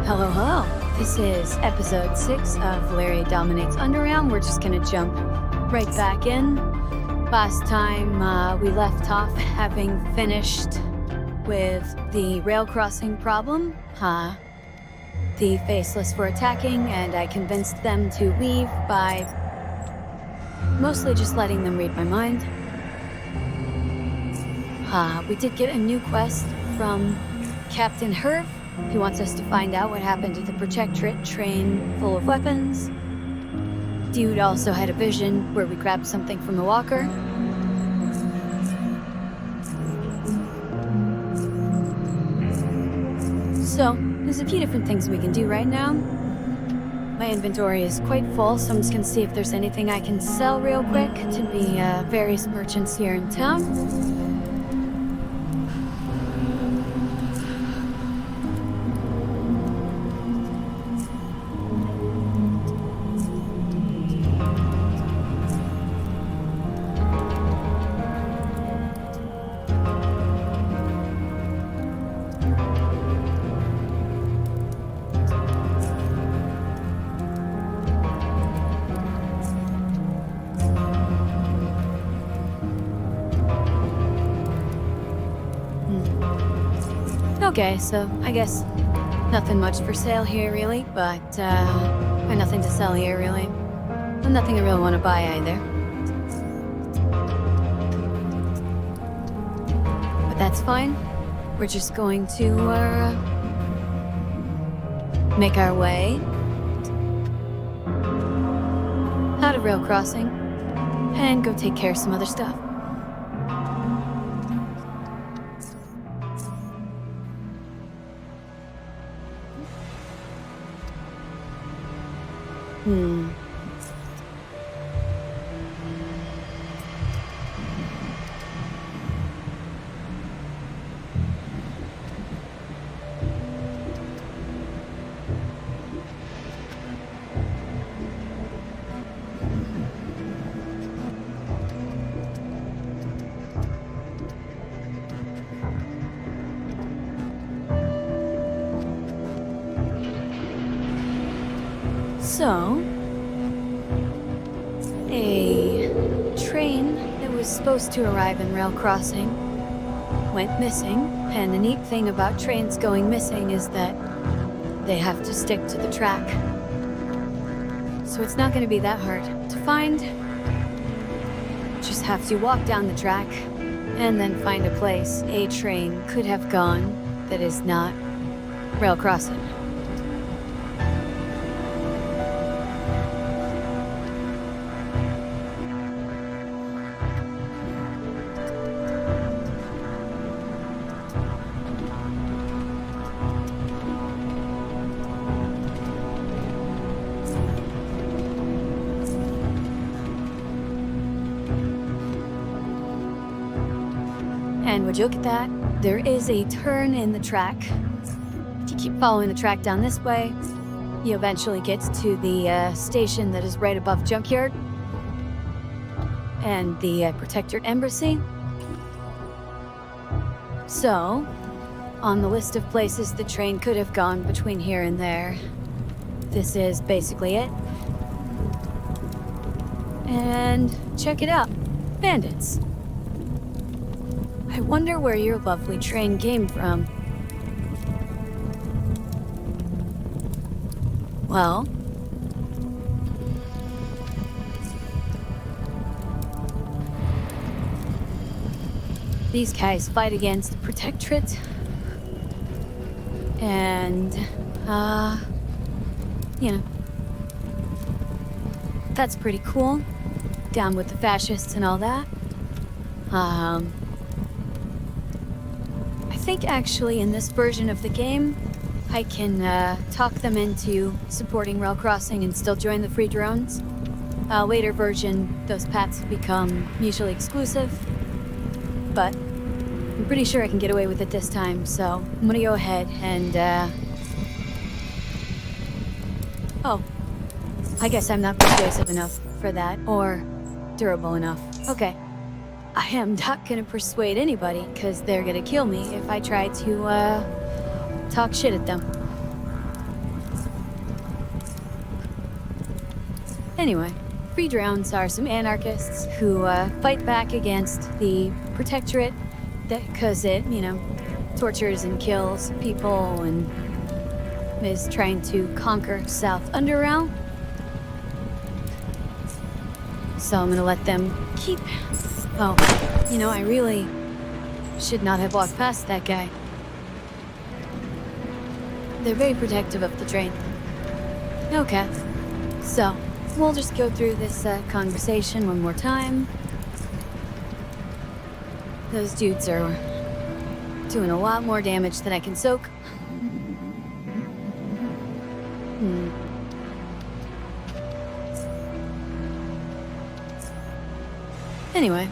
Hello, hello. This is episode 6 of Valeria Dominates Underrail. We're just gonna jump right back in. Last time we left off having finished with the rail crossing problem. The Faceless were attacking, and I convinced them to leave by mostly just letting them read my mind. We did get a new quest from Captain Herb. He wants us to find out what happened to the Protectorate train full of weapons. Dude also had a vision where we grabbed something from the walker. So, there's a few different things we can do right now. My inventory is quite full, so I'm just gonna see if there's anything I can sell real quick to the various merchants here in town. Okay, so I guess nothing much for sale here, really, but, and nothing to sell here, really. And nothing I really want to buy, either. But that's fine. We're just going to, make our way out of rail crossing and go take care of some other stuff. So, a train that was supposed to arrive in rail crossing went missing, and the neat thing about trains going missing is that they have to stick to the track. So it's not going to be that hard to find. Just have to walk down the track and then find a place a train could have gone that is not rail crossing. And would you look at that? There is a turn in the track. If you keep following the track down this way, you eventually get to the station that is right above Junkyard and the Protectorate Embassy. So, on the list of places the train could have gone between here and there, this is basically it. And check it out, bandits. I wonder where your lovely train came from. Well, these guys fight against the Protectorate, and, you know, that's pretty cool. Down with the fascists and all that. I think actually in this version of the game, I can talk them into supporting rail crossing and still join the free drones. Later version, those paths become mutually exclusive, but I'm pretty sure I can get away with it this time, so I'm gonna go ahead and, oh, I guess I'm not persuasive enough for that, or durable enough. Okay. I am not gonna persuade anybody, because they're gonna kill me if I try to, talk shit at them. Anyway, free drones are some anarchists who fight back against the Protectorate because it, tortures and kills people and is trying to conquer South Underrail. So I'm gonna let them keep... Oh, I really should not have walked past that guy. They're very protective of the train. Okay, so we'll just go through this conversation one more time. Those dudes are doing a lot more damage than I can soak. Anyway.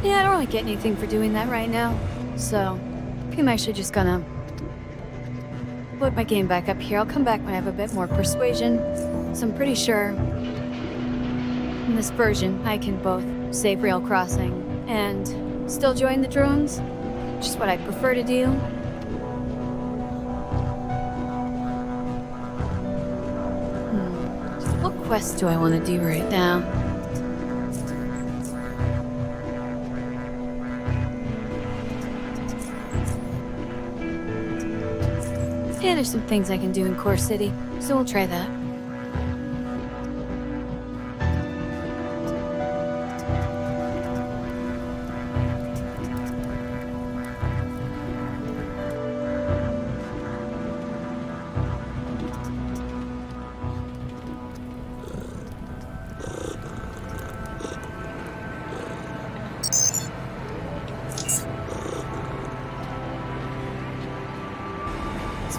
Yeah, I don't really get anything for doing that right now, so I'm actually just gonna put my game back up here. I'll come back when I have a bit more persuasion, so I'm pretty sure in this version I can both save rail crossing and still join the drones, which is what I prefer to do. What quest do I want to do right now? Yeah, there's some things I can do in Core City, so we'll try that.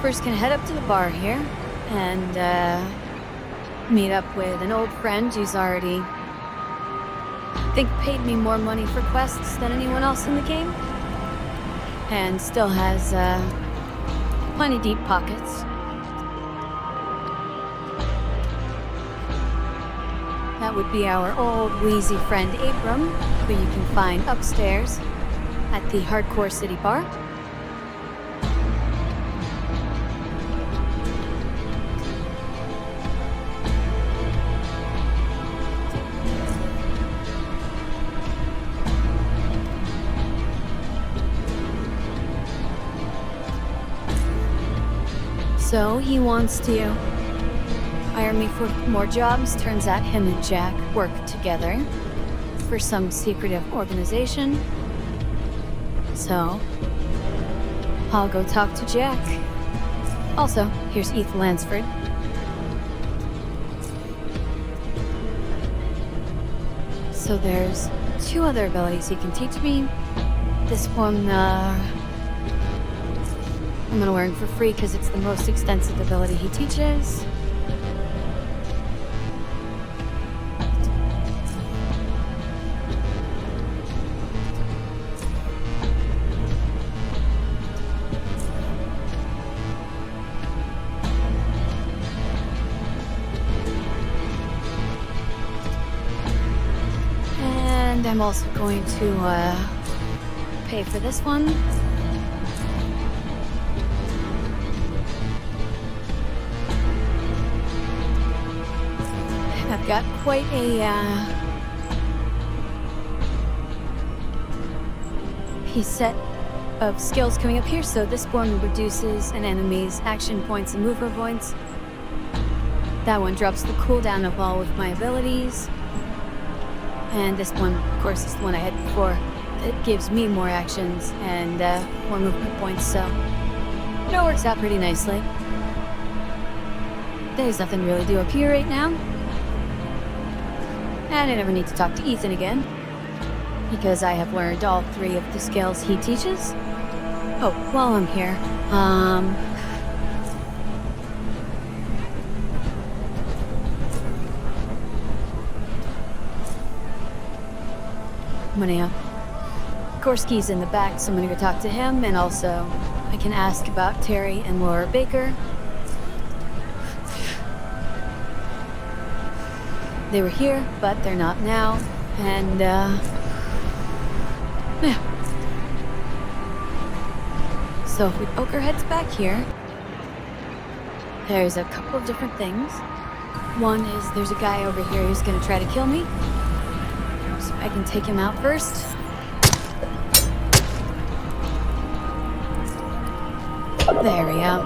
First, gonna head up to the bar here and meet up with an old friend who's already, I think, paid me more money for quests than anyone else in the game, and still has plenty deep pockets. That would be our old wheezy friend Abram, who you can find upstairs at the Hardcore City Bar. So he wants to hire me for more jobs. Turns out him and Jack work together for some secretive organization. So I'll go talk to Jack. Also, here's Eth Lansford. So there's 2 other abilities he can teach me. This one, I'm gonna learn for free because it's the most extensive ability he teaches. And I'm also going to pay for this one. I've got quite a set of skills coming up here. So this one reduces an enemy's action points and movement points. That one drops the cooldown of all of my abilities. And this one, of course, is the one I had before. It gives me more actions and more movement points, so it all works out pretty nicely. There's nothing really to do up here right now. And I never need to talk to Ethan again, because I have learned all 3 of the skills he teaches. Oh, while I'm here, I'm gonna, Gorski's in the back, so I'm gonna go talk to him, and also I can ask about Terry and Laura Baker. They were here, but they're not now. And, yeah. So if we poke our heads back here, there's a couple of different things. One is there's a guy over here who's gonna try to kill me. So I can take him out first. There we go.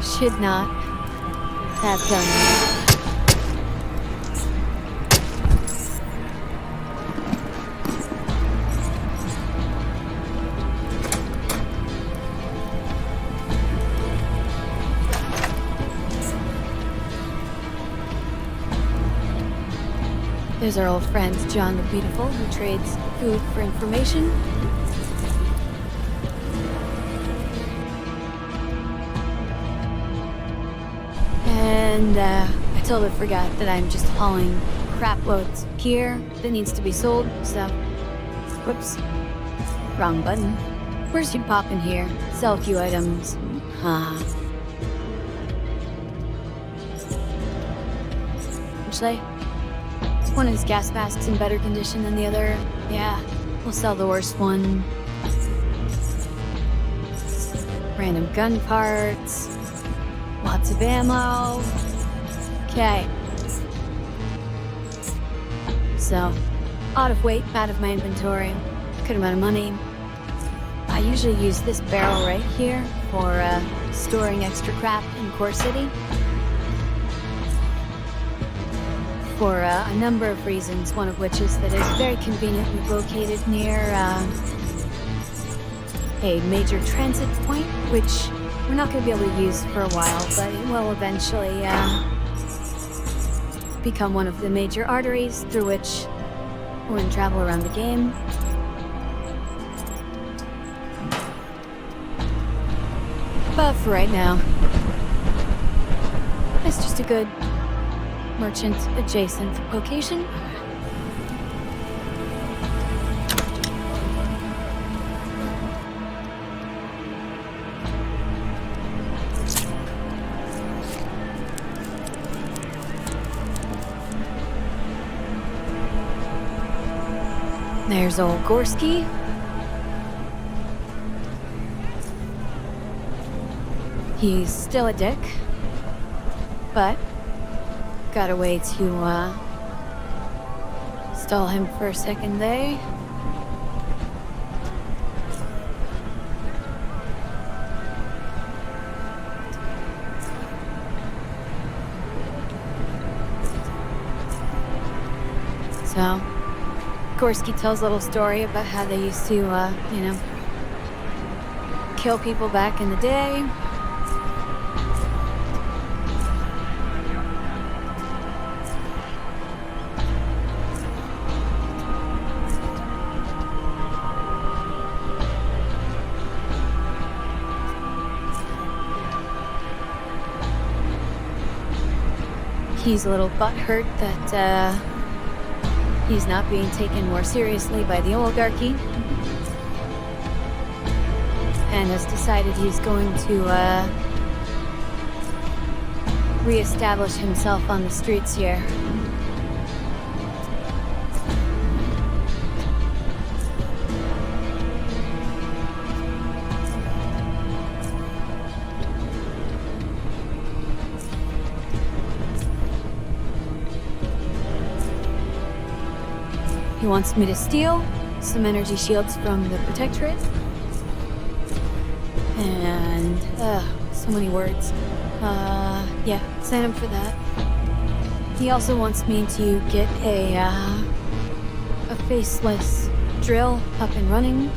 Should not have done that. There's our old friend, John the Beautiful, who trades food for information. And, I totally forgot that I'm just hauling crap loads of gear that needs to be sold, so... Whoops. Wrong button. Where's you pop in here? Sell a few items. What'd you say? One of his gas masks in better condition than the other. Yeah, we'll sell the worst one. Random gun parts. Lots of ammo. Okay. So, out of weight, out of my inventory. Good amount of money. I usually use this barrel right here for storing extra crap in Core City. For a number of reasons, one of which is that it's very conveniently located near a major transit point, which we're not going to be able to use for a while, but it will eventually become one of the major arteries through which we're going to travel around the game. But for right now, it's just a good merchant adjacent location. There's old Gorski. He's still a dick, but got a way to stall him for a second there. So, Gorski tells a little story about how they used to, kill people back in the day. He's a little butthurt that, he's not being taken more seriously by the oligarchy. And has decided he's going to, reestablish himself on the streets here. He wants me to steal some energy shields from the Protectorate. And, so many words. Yeah, sign him for that. He also wants me to get a faceless drill up and running.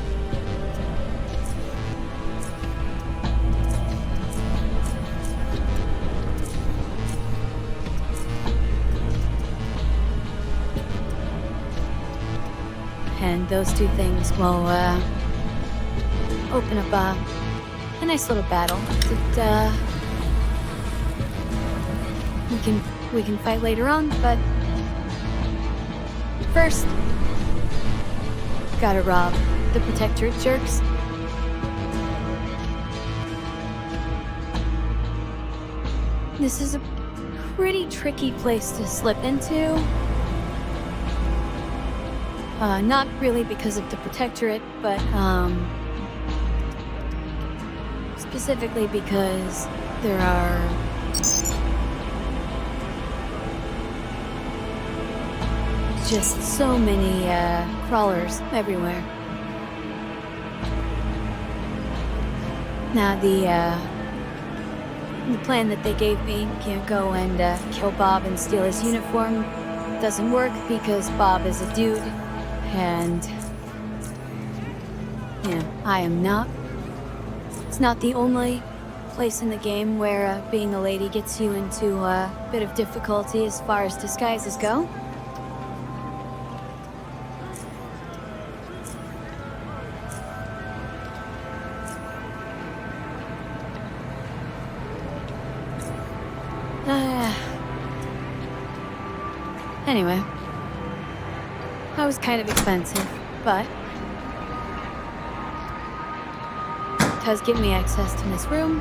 And those two things will open up a nice little battle that we can fight later on. But first, gotta rob the Protectorate jerks. This is a pretty tricky place to slip into. Not really because of the Protectorate, but, specifically because there are just so many, crawlers everywhere. Now, the plan that they gave me, can't go and, kill Bob and steal his uniform, doesn't work because Bob is a dude. And yeah, I am not. It's not the only place in the game where being a lady gets you into a bit of difficulty as far as disguises go. Anyway. That was kind of expensive, but it does give me access to this room.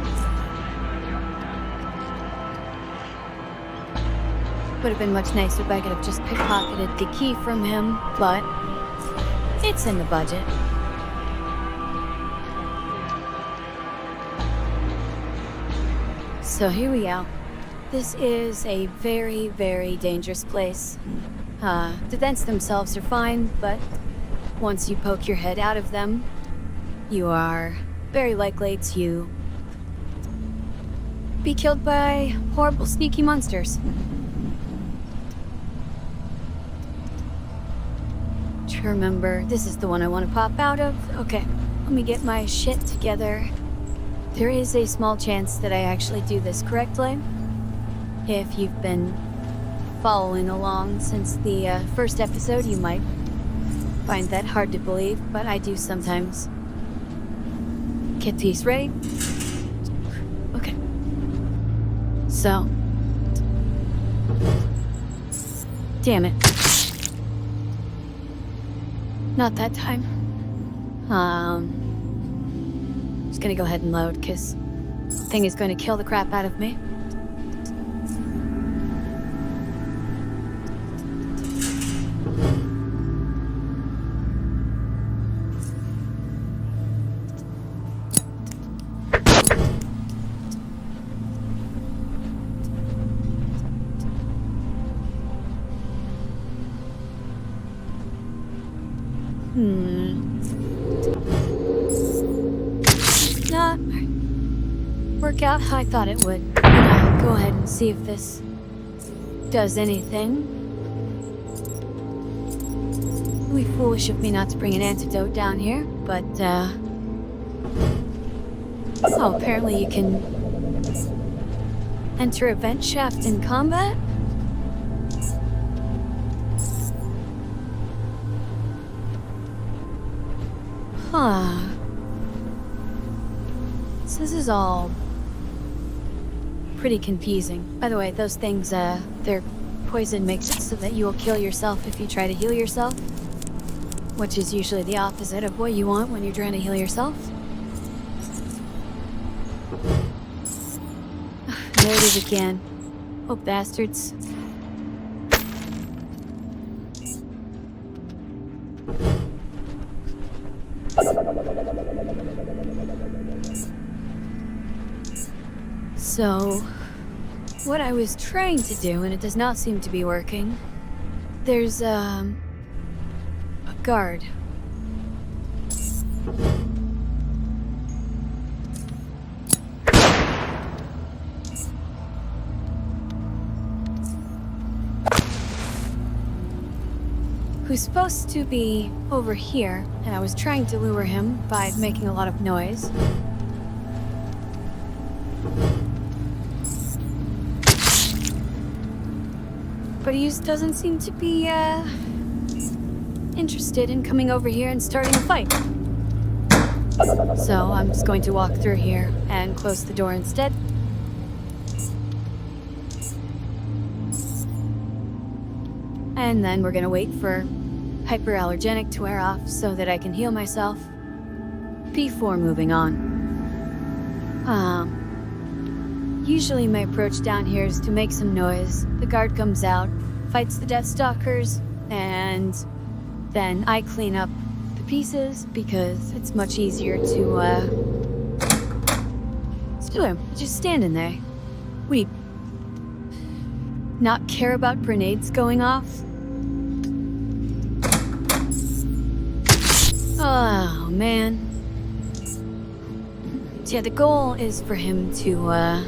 Would have been much nicer if I could have just pickpocketed the key from him, but it's in the budget. So here we go. This is a very, very dangerous place. The vents themselves are fine, but once you poke your head out of them, you are very likely to be killed by horrible, sneaky monsters. Try to remember, this is the one I want to pop out of. Okay, let me get my shit together. There is a small chance that I actually do this correctly. If you've been following along since the first episode, you might find that hard to believe, but I do sometimes get these ready. Okay. So. Damn it. Not that time. Just gonna go ahead and load, because the thing is going to kill the crap out of me. Not work out how I thought it would. Go ahead and see if this does anything. It would be foolish of me not to bring an antidote down here, but oh, apparently you can enter a vent shaft in combat? Huh. So this is all pretty confusing. By the way, those things, their poison makes it so that you will kill yourself if you try to heal yourself. Which is usually the opposite of what you want when you're trying to heal yourself. There it is again. Oh, bastards. So, what I was trying to do, and it does not seem to be working, there's, a guard. Who's supposed to be over here, and I was trying to lure him by making a lot of noise. But he just doesn't seem to be, interested in coming over here and starting a fight. So I'm just going to walk through here and close the door instead. And then we're gonna wait for hyperallergenic to wear off so that I can heal myself before moving on. Usually my approach down here is to make some noise. The guard comes out, fights the Deathstalkers, and then I clean up the pieces because it's much easier to do it. Just standing there. What do you not care about grenades going off? Oh, man. Yeah, the goal is for him to,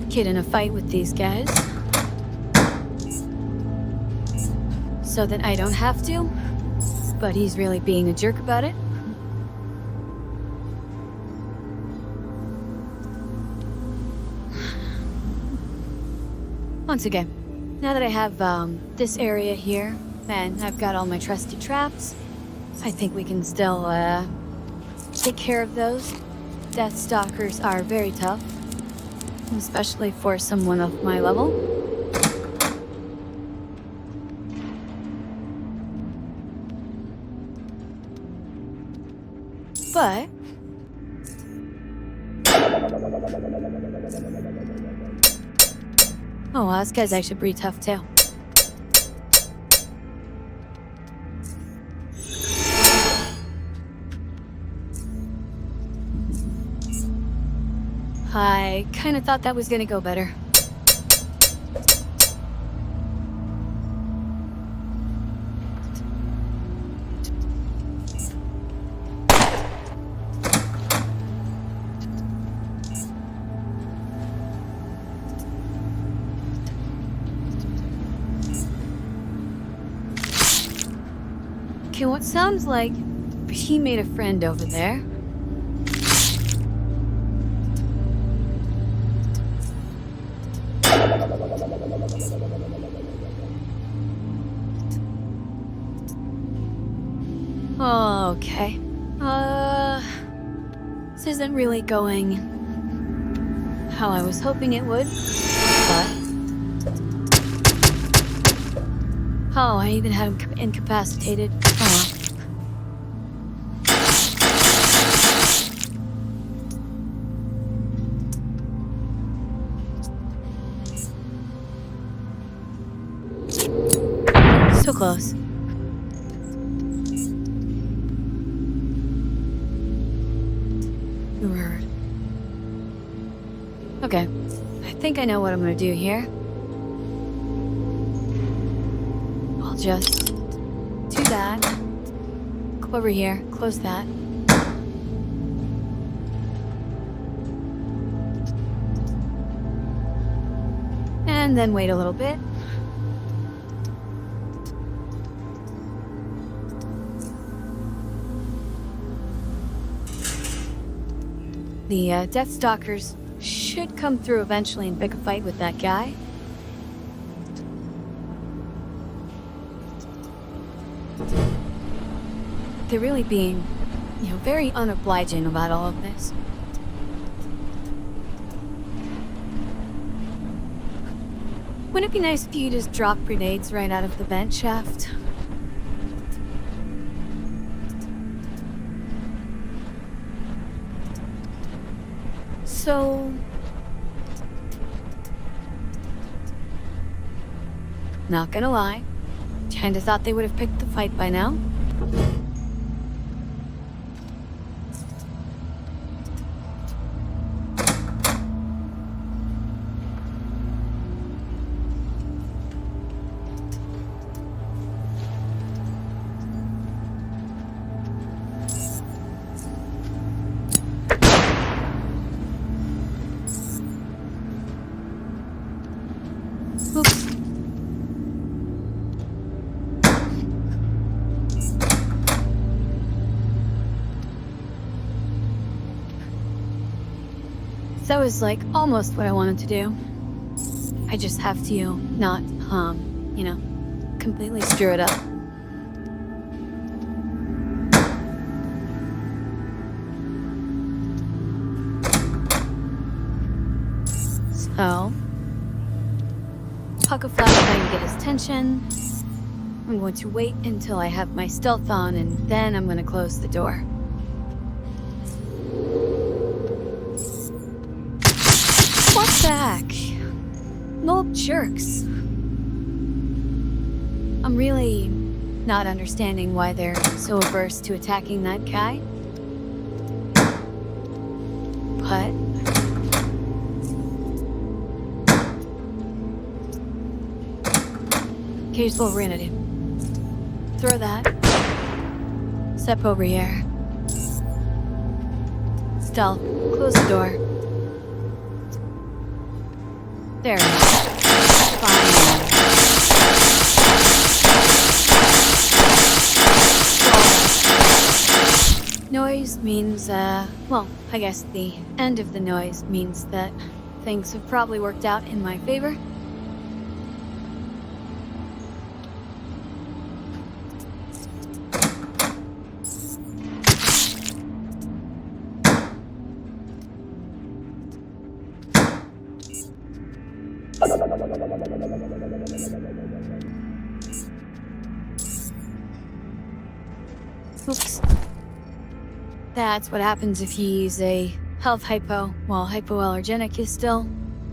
get in a fight with these guys. So that I don't have to. But he's really being a jerk about it. Once again, now that I have this area here, and I've got all my trusty traps, I think we can still take care of those. Deathstalkers are very tough, especially for someone of my level. But oh, wow, this guy's actually pretty tough, too. I kind of thought that was gonna go better. Okay, what sounds like he made a friend over there. Okay. This isn't really going how I was hoping it would, but... Oh, I even had him incapacitated. Oh well. So close. Word. Okay, I think I know what I'm gonna do here. I'll just do that. Go over here, close that. And then wait a little bit. The Deathstalkers should come through eventually and pick a fight with that guy. They're really being, very unobliging about all of this. Wouldn't it be nice if you just dropped grenades right out of the vent shaft? So... not gonna lie, kinda thought they would have picked the fight by now. Oops. That was like almost what I wanted to do. I just have to not, completely screw it up. So, puck a flashlight to get his attention. I'm going to wait until I have my stealth on, and then I'm going to close the door. What the heck? No jerks. I'm really not understanding why they're so averse to attacking that guy. But here's what we're gonna do. Throw that. Step over here. Stealth. Close the door. There we go. Fine. Noise means, well, I guess the end of the noise means that things have probably worked out in my favor. Oops. That's what happens if you use a health hypo while hypoallergenic is still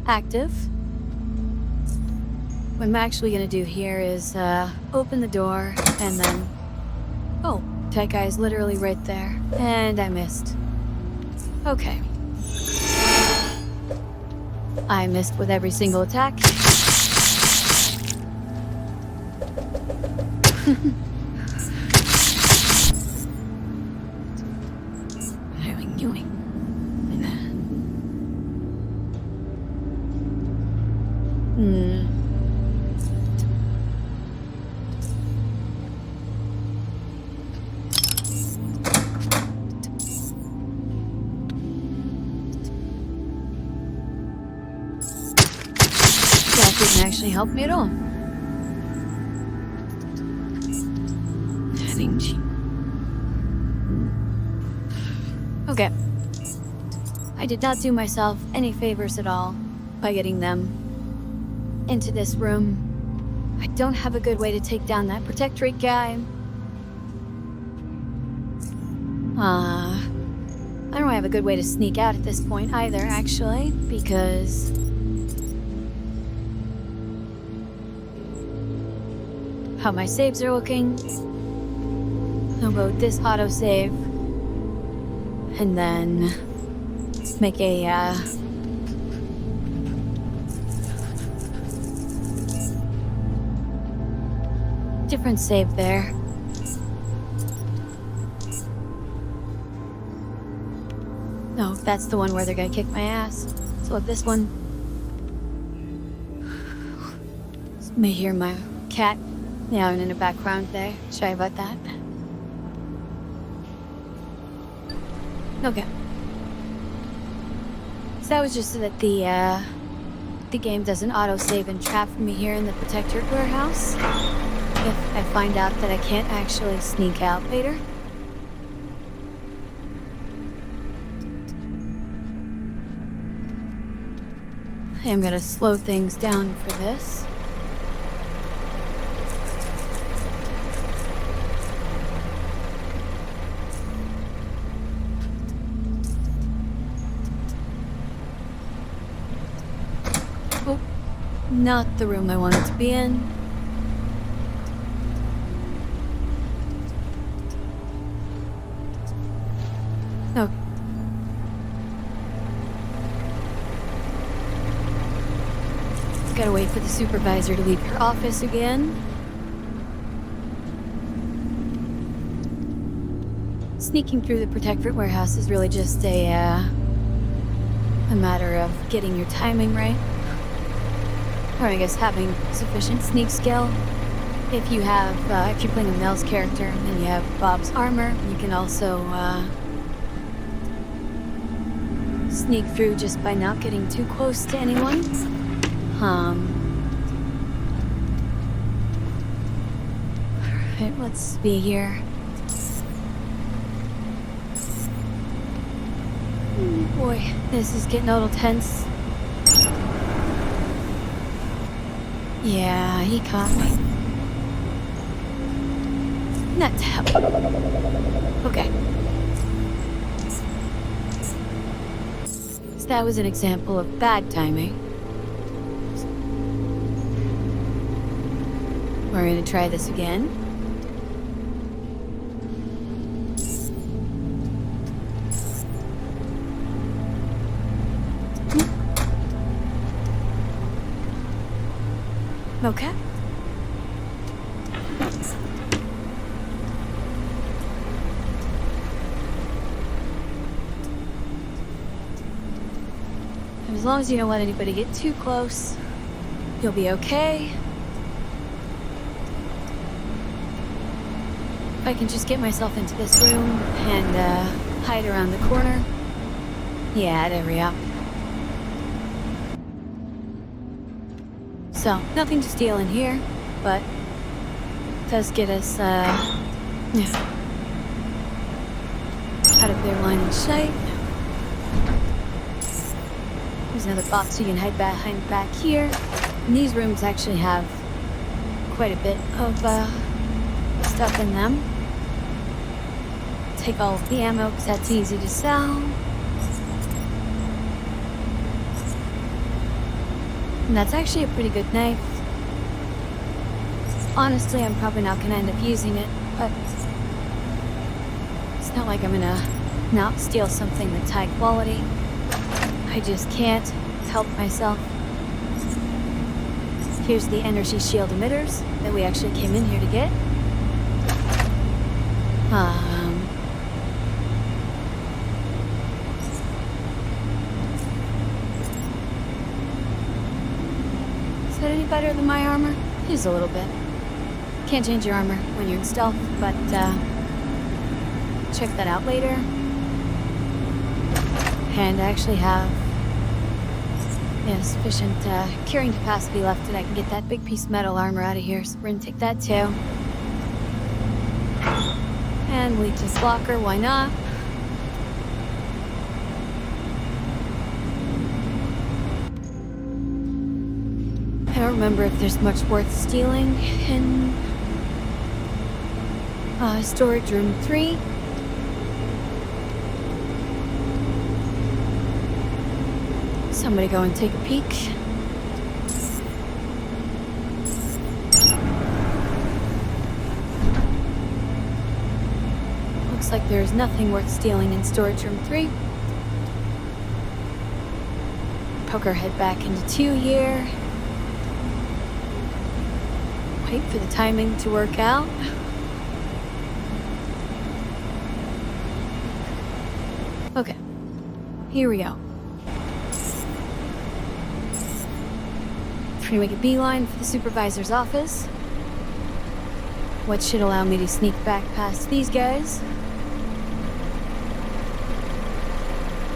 active. What I'm actually gonna do here is open the door and then... Oh, that guy's literally right there. And I missed. Okay. I missed with every single attack. That didn't actually help me at all. Okay. I did not do myself any favors at all by getting them into this room. I don't have a good way to take down that Protectorate guy. I don't have a good way to sneak out at this point either, actually, because... how my saves are looking. I'll go with this autosave. And then... make a, different save there. No, that's the one where they're gonna kick my ass. So with this one... you may hear my cat meowing in the background there. Sorry about that. Okay. So that was just so that the game doesn't auto-save and trap me here in the Protectorate warehouse. If I find out that I can't actually sneak out later. I'm gonna slow things down for this. Oh, not the room I wanted to be in. Oh. Gotta wait for the supervisor to leave her office again. Sneaking through the Protectorate warehouse is really just a matter of getting your timing right. Or I guess having sufficient sneak skill. If you have, if you're playing a Mel's character and you have Bob's armor, you can also, sneak through just by not getting too close to anyone. Alright, let's be here. Boy, this is getting a little tense. Yeah, he caught me. Not to help. Okay. So that was an example of bad timing. We're gonna try this again. Okay. As long as you don't let anybody get too close, you'll be okay. If I can just get myself into this room and hide around the corner. Yeah, there we go. So, nothing to steal in here, but it does get us, yeah, out of their line of sight. There's another box you can hide behind back here. And these rooms actually have quite a bit of stuff in them. Take all of the ammo because that's easy to sell. And that's actually a pretty good knife. Honestly, I'm probably not going to end up using it, but it's not like I'm going to not steal something that's high quality. I just can't help myself. Here's the energy shield emitters that we actually came in here to get. Is that any better than my armor? Just a little bit. Can't change your armor when you're in stealth, but check that out later. And I actually have sufficient carrying capacity left that I can get that big piece of metal armor out of here, so we're gonna take that too. And Leech's blocker, why not? I don't remember if there's much worth stealing in storage room 3. Somebody go and take a peek. Looks like there's nothing worth stealing in storage room 3. Poke our head back into 2 here. Wait for the timing to work out. Okay, here we go. We're gonna make a beeline for the supervisor's office, which should allow me to sneak back past these guys.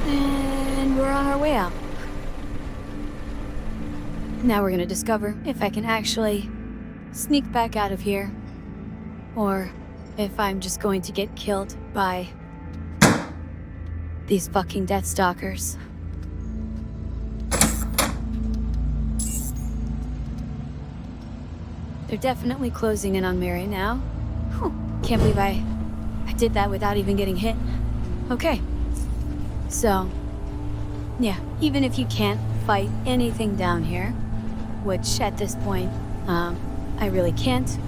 And we're on our way out. Now we're gonna discover if I can actually sneak back out of here, or if I'm just going to get killed by these fucking Deathstalkers. They're definitely closing in on Mary now. Whew. Can't believe I did that without even getting hit. Okay. So, yeah, even if you can't fight anything down here, which at this point, I really can't,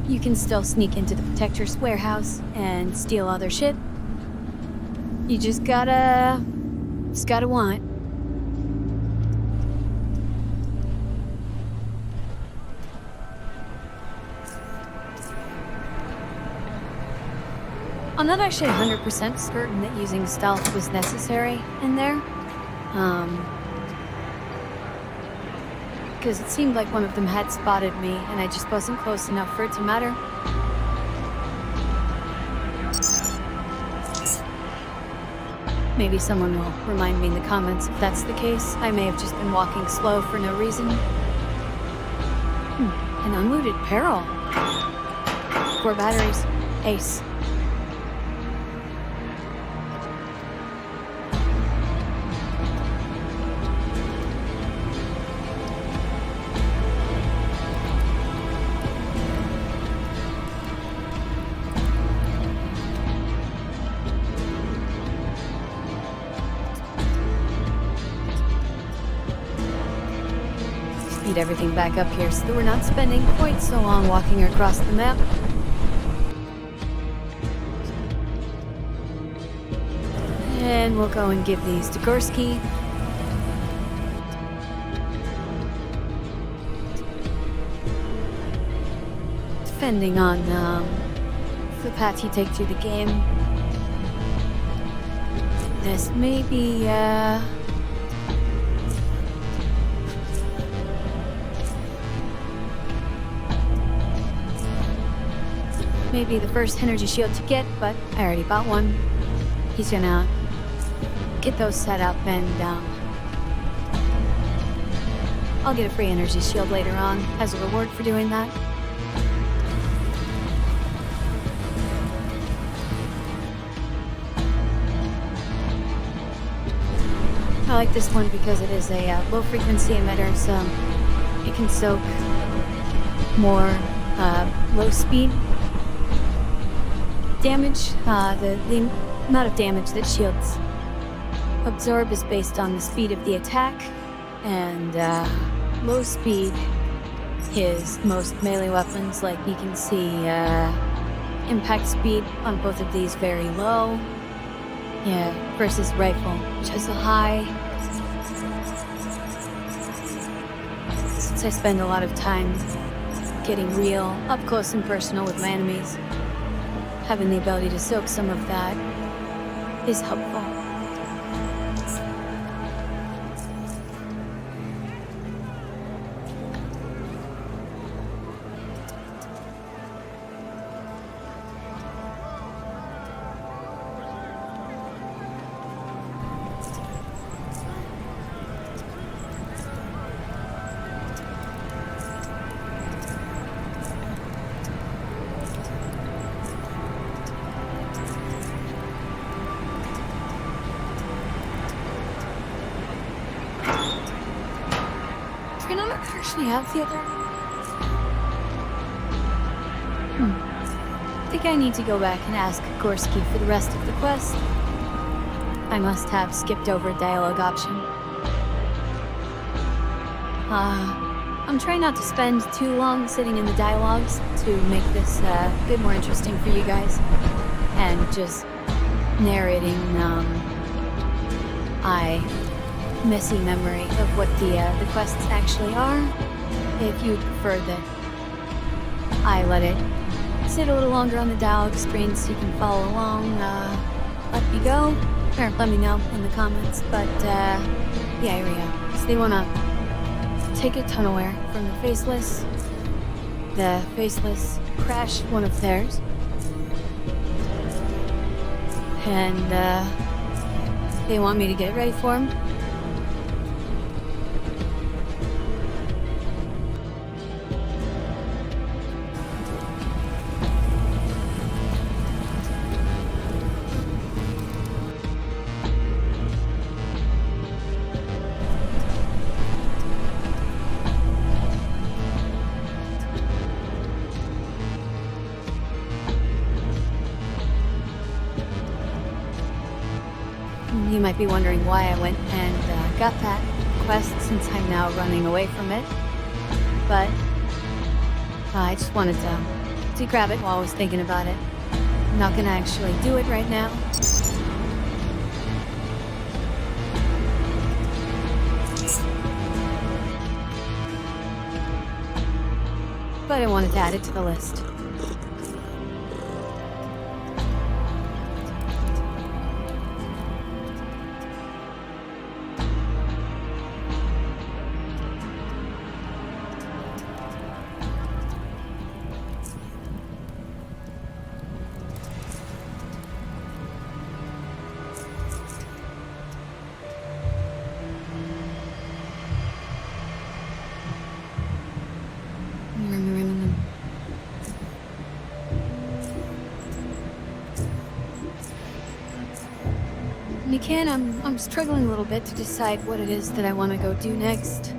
you can still sneak into the Protector's warehouse and steal all their shit. You just gotta want. I'm not actually 100% certain that using stealth was necessary in there. Because it seemed like one of them had spotted me, and I just wasn't close enough for it to matter. Maybe someone will remind me in the comments if that's the case. I may have just been walking slow for no reason. An unlooted barrel. 4 batteries. Ace. everything back up here so that we're not spending quite so long walking across the map. And we'll go and give these to Gorski. Depending on the path you take through the game, this may be maybe the first energy shield to get, but I already bought one. He's gonna get those set up, and I'll get a free energy shield later on as a reward for doing that. I like this one because it is a low frequency emitter, so it can soak more low speed damage. The amount of damage that shields absorb is based on the speed of the attack, and low speed is most melee weapons. Like you can see impact speed on both of these very low. Yeah, versus rifle, which has a high. Since I spend a lot of time getting real, up close and personal with my enemies, having the ability to soak some of that is helpful. Actually have the other. I think I need to go back and ask Gorski for the rest of the quest. I must have skipped over a dialogue option. I'm trying not to spend too long sitting in the dialogues to make this a bit more interesting for you guys, and just narrating messy memory of what the quests actually are. If you prefer that I let it sit a little longer on the dialogue screen so you can follow along, let me go, or let me know in the comments. But yeah, here we go. So they want to take a tunnelware from the Faceless. The Faceless crashed one of theirs, and they want me to get it ready for them. You might be wondering why I went and got that quest, since I'm now running away from it. But I just wanted to grab it while I was thinking about it. I'm not gonna actually do it right now. But I wanted to add it to the list. I'm struggling a little bit to decide what it is that I want to go do next.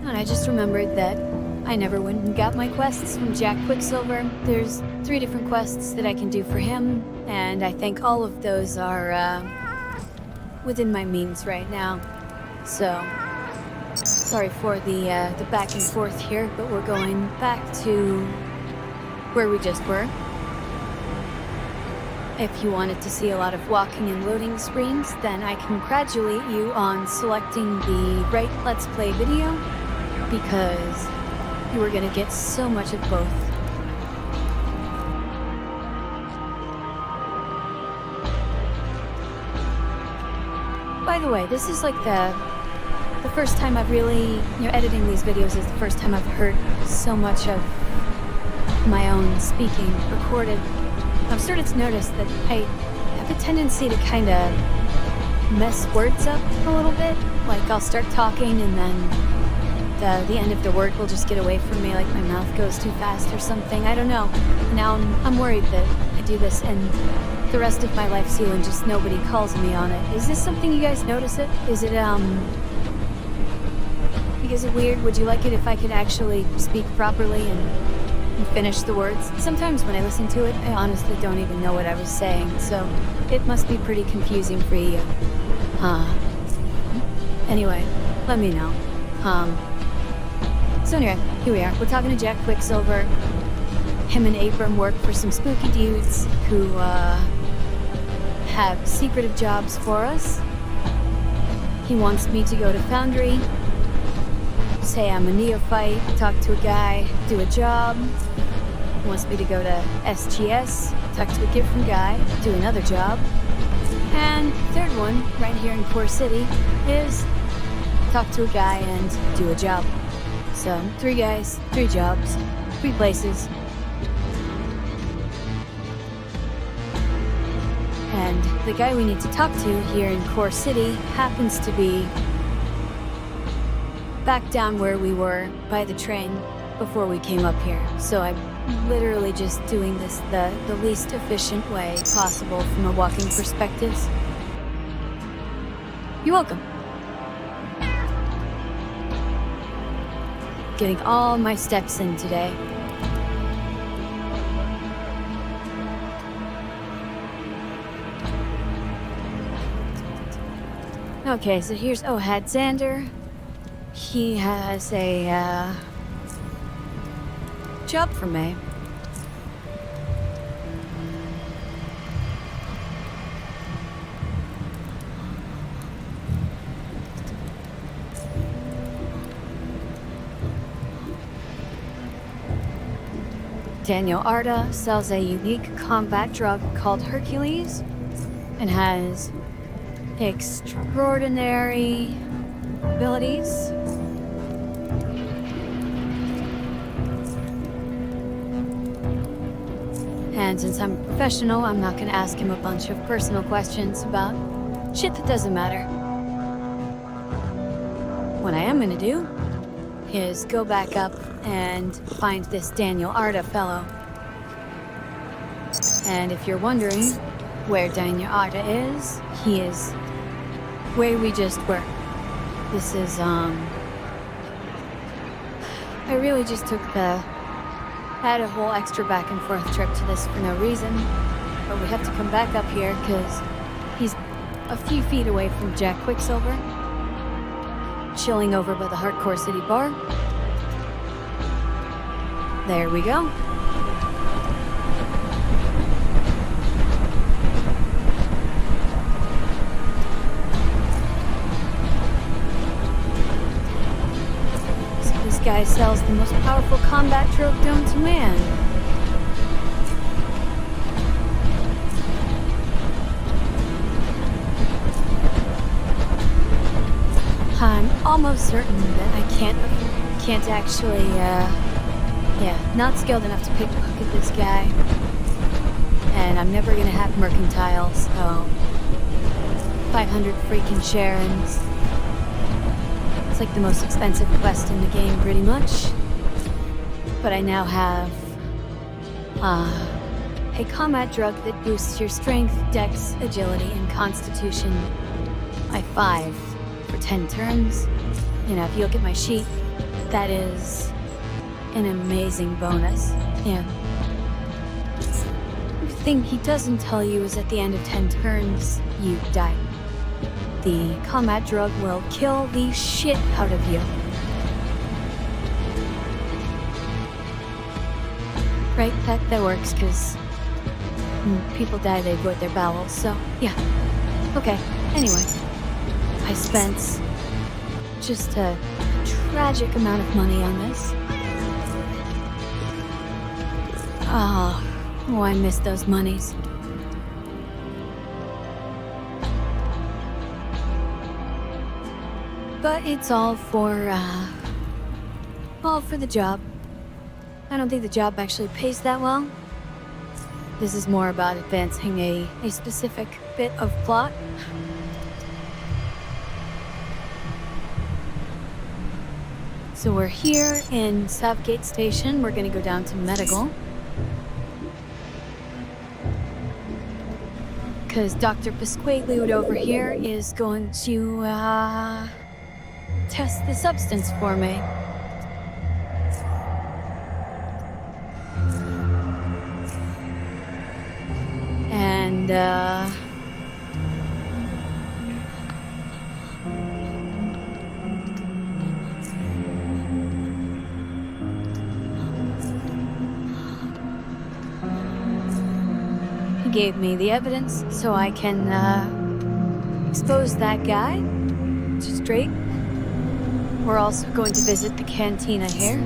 And I just remembered that I never went and got my quests from Jack Quicksilver. There's 3 different quests that I can do for him, and I think all of those are within my means right now. So, sorry for the back and forth here, but we're going back to where we just were. If you wanted to see a lot of walking and loading screens, then I congratulate you on selecting the right Let's Play video, because you are gonna get so much of both. By the way, this is like the first time I've really, editing these videos is the first time I've heard so much of my own speaking recorded. I've started to notice that I have a tendency to kind of mess words up a little bit. Like I'll start talking and then the end of the word will just get away from me, like my mouth goes too fast or something. I don't know. Now I'm worried that I do this and the rest of my life's here and just nobody calls me on it. Is this something you guys notice it? Is it weird? Would you like it if I could actually speak properly and finish the words? Sometimes when I listen to it, I honestly don't even know what I was saying, so it must be pretty confusing for you. Anyway, let me know. So anyway, here we are. We're talking to Jack Quicksilver. Him and Abram work for some spooky dudes who, have secretive jobs for us. He wants me to go to Foundry, say I'm a neophyte, talk to a guy, do a job. He wants me to go to SGS, talk to a different guy, do another job. And third one, right here in Core City, is talk to a guy and do a job. So, 3 guys, 3 jobs, 3 places. And the guy we need to talk to here in Core City happens to be back down where we were by the train before we came up here. So I'm literally just doing this the least efficient way possible from a walking perspective. You're welcome. Getting all my steps in today. Okay, so here's Xander. He has a, job for me. Daniel Arda sells a unique combat drug called Hercules and has extraordinary abilities. And since I'm a professional, I'm not gonna ask him a bunch of personal questions about shit that doesn't matter. What I am gonna do is go back up and find this Daniel Arda fellow. And if you're wondering where Daniel Arda is, he is where we just were. This is, I really just had a whole extra back and forth trip to this for no reason. But we have to come back up here because he's a few feet away from Jack Quicksilver, chilling over by the Hardcore City bar. There we go. This guy sells the most powerful combat drug known to man. I'm almost certain that I can't actually, not skilled enough to pickpocket this guy. And I'm never gonna have mercantile, so 500 freaking Sharons. It's like the most expensive quest in the game, pretty much. But I now have a combat drug that boosts your strength, dex, agility, and constitution by 5 for 10 turns. You know, if you look at my sheet, that is an amazing bonus. Yeah. The thing he doesn't tell you is at the end of 10 turns, you die. The combat drug will kill the shit out of you. Right, that works, because people die, they void their bowels, so yeah. Okay, anyway. I spent just a tragic amount of money on this. Oh, I missed those monies. But it's all for the job. I don't think the job actually pays that well. This is more about advancing a specific bit of plot. So we're here in Southgate Station. We're gonna go down to medical. Because Dr. Pasquale over here is going to, test the substance for me. And, he gave me the evidence so I can, expose that guy straight. We're also going to visit the cantina here,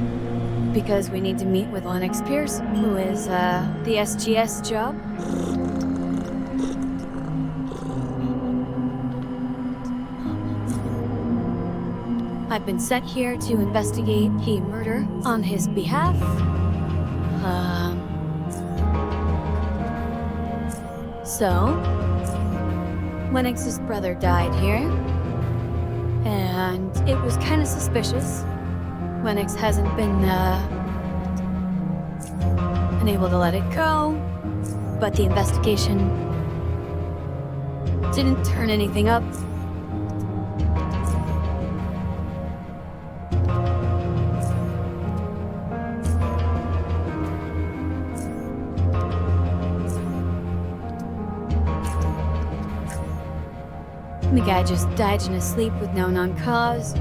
because we need to meet with Lennox Pierce, who is, the SGS job. I've been sent here to investigate a murder on his behalf. So, Lennox's brother died here. And it was kind of suspicious. Lennox hasn't been unable to let it go, but the investigation didn't turn anything up. The guy just died in his sleep with no known cause.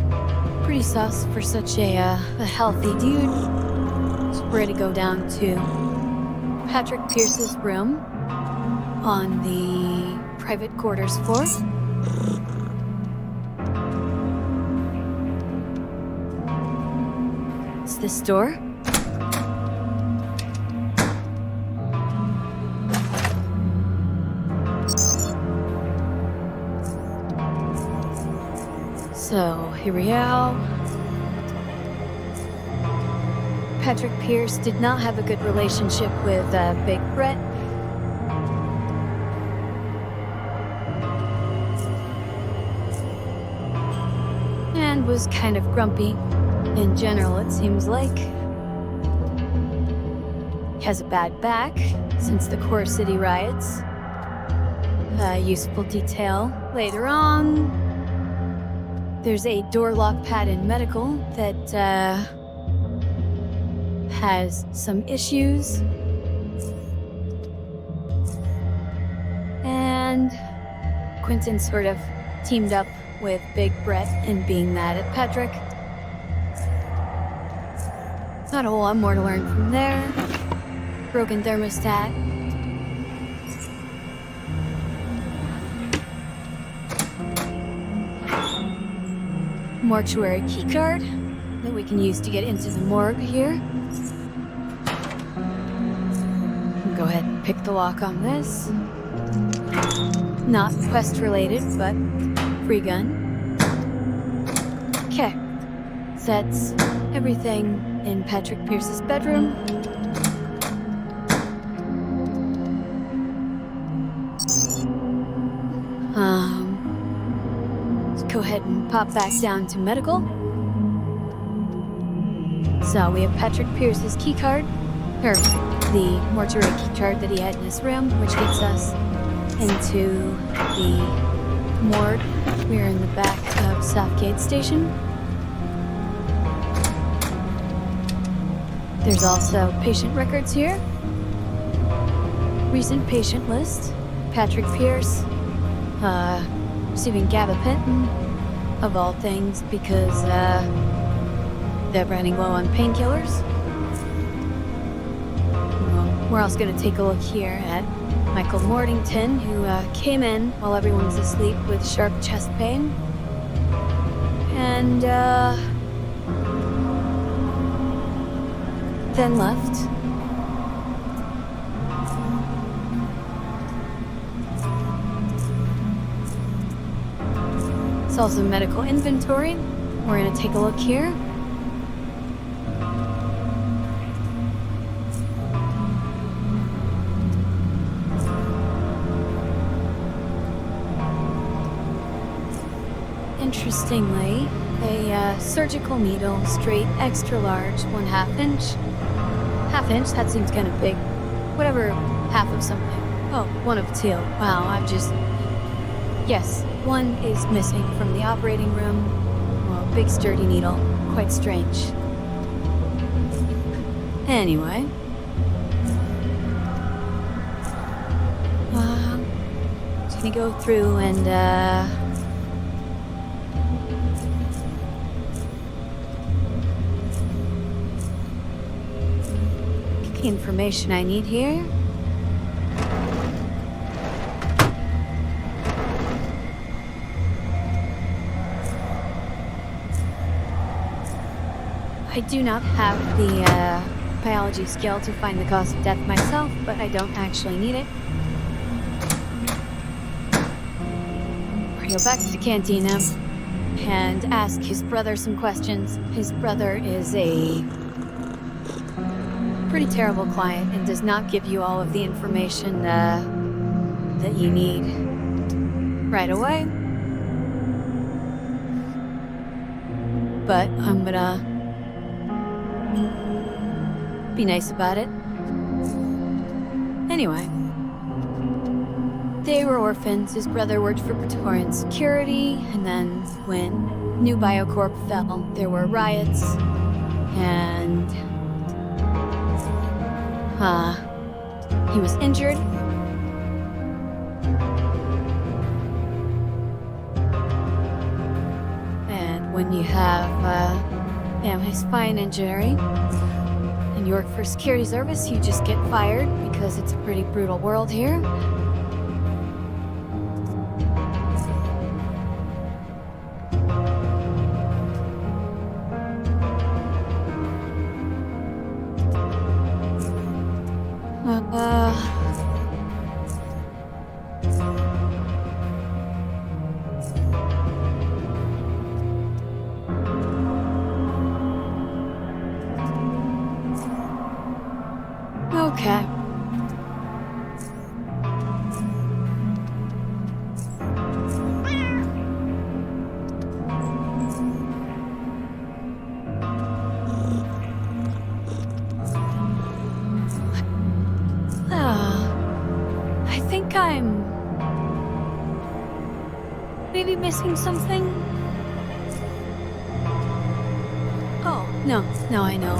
Pretty sus for such a healthy dude. So we're gonna go down to Patrick Pierce's room on the private quarters floor. It's this door. So, here we go. Patrick Pierce did not have a good relationship with Big Brett. And was kind of grumpy. In general, it seems like. He has a bad back since the Core City riots. A useful detail later on. There's a door lock pad in medical that has some issues. And Quentin sort of teamed up with Big Brett in being mad at Patrick. Not a whole lot more to learn from there. Broken thermostat. Mortuary keycard that we can use to get into the morgue here. Go ahead and pick the lock on this. Not quest related, but free gun. Okay. That's everything in Patrick Pierce's bedroom. Go ahead and pop back down to medical. So we have Patrick Pierce's keycard, or the mortuary keycard that he had in his room, which gets us into the morgue. We're in the back of Southgate Station. There's also patient records here. Recent patient list. Patrick Pierce, receiving gabapentin, of all things, because, they're running low on painkillers. Well, we're also gonna take a look here at Michael Mortington, who, came in while everyone was asleep with sharp chest pain. And, then left. It's also medical inventory. We're gonna take a look here. Interestingly, a surgical needle, straight, extra large, 1/2 inch. 1/2 inch, that seems kind of big. Whatever, half of something. Oh, one of two. Wow, yes, one is missing from the operating room. Well, big sturdy needle. Quite strange. Anyway. Just gonna go through and, get the information I need here. I do not have the biology skill to find the cause of death myself, but I don't actually need it. We're gonna go back to the cantina and ask his brother some questions. His brother is a pretty terrible client and does not give you all of the information that you need right away. But I'm gonna be nice about it. Anyway. They were orphans. His brother worked for Praetorian security, and then when New Biocorp fell, there were riots, and... he was injured. And when you have, a spine injury, and you work for security service, you just get fired because it's a pretty brutal world here. Okay. I think I'm maybe missing something. Oh, no, I know.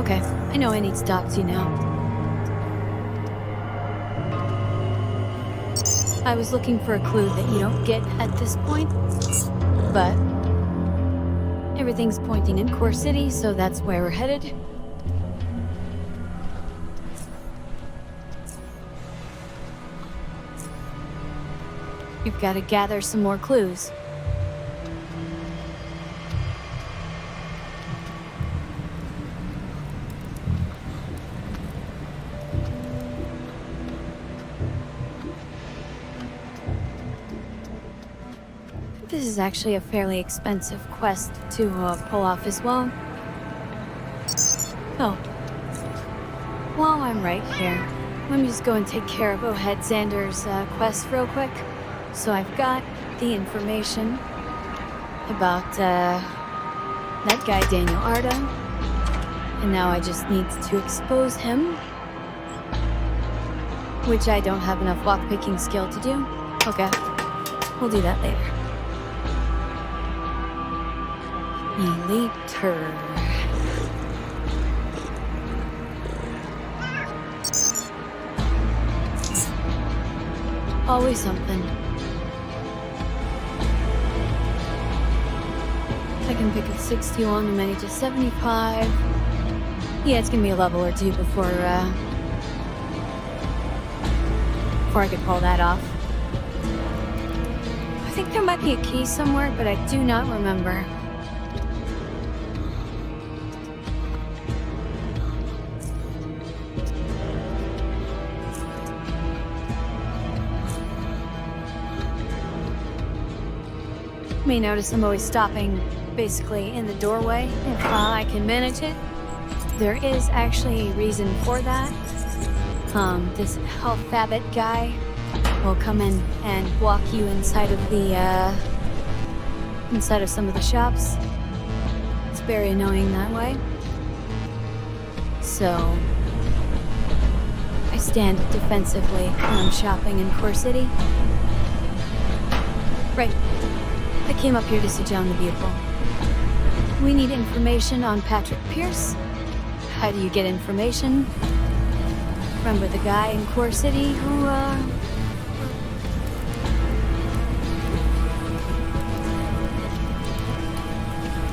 Okay. I know I need to talk to you now. I was looking for a clue that you don't get at this point, but everything's pointing in Core City, so that's where we're headed. You've got to gather some more clues. This is actually a fairly expensive quest to pull off as well. Oh. While I'm right here, let me just go and take care of Ohead Xander's quest real quick. So I've got the information about that guy Daniel Arda, and now I just need to expose him, which I don't have enough lockpicking skill to do. Okay, we'll do that later. Later. Always something. I can pick a 61 and manage a 75. Yeah, it's gonna be a level or two before I could pull that off. I think there might be a key somewhere, but I do not remember. You may notice I'm always stopping basically in the doorway if I can manage it. There is actually a reason for that. This alphabet guy will come in and walk you inside of some of the shops. It's very annoying that way. So I stand defensively when I'm shopping in Core City. Right. I came up here to see John the Beautiful. We need information on Patrick Pierce. How do you get information? Remember the guy in Core City who,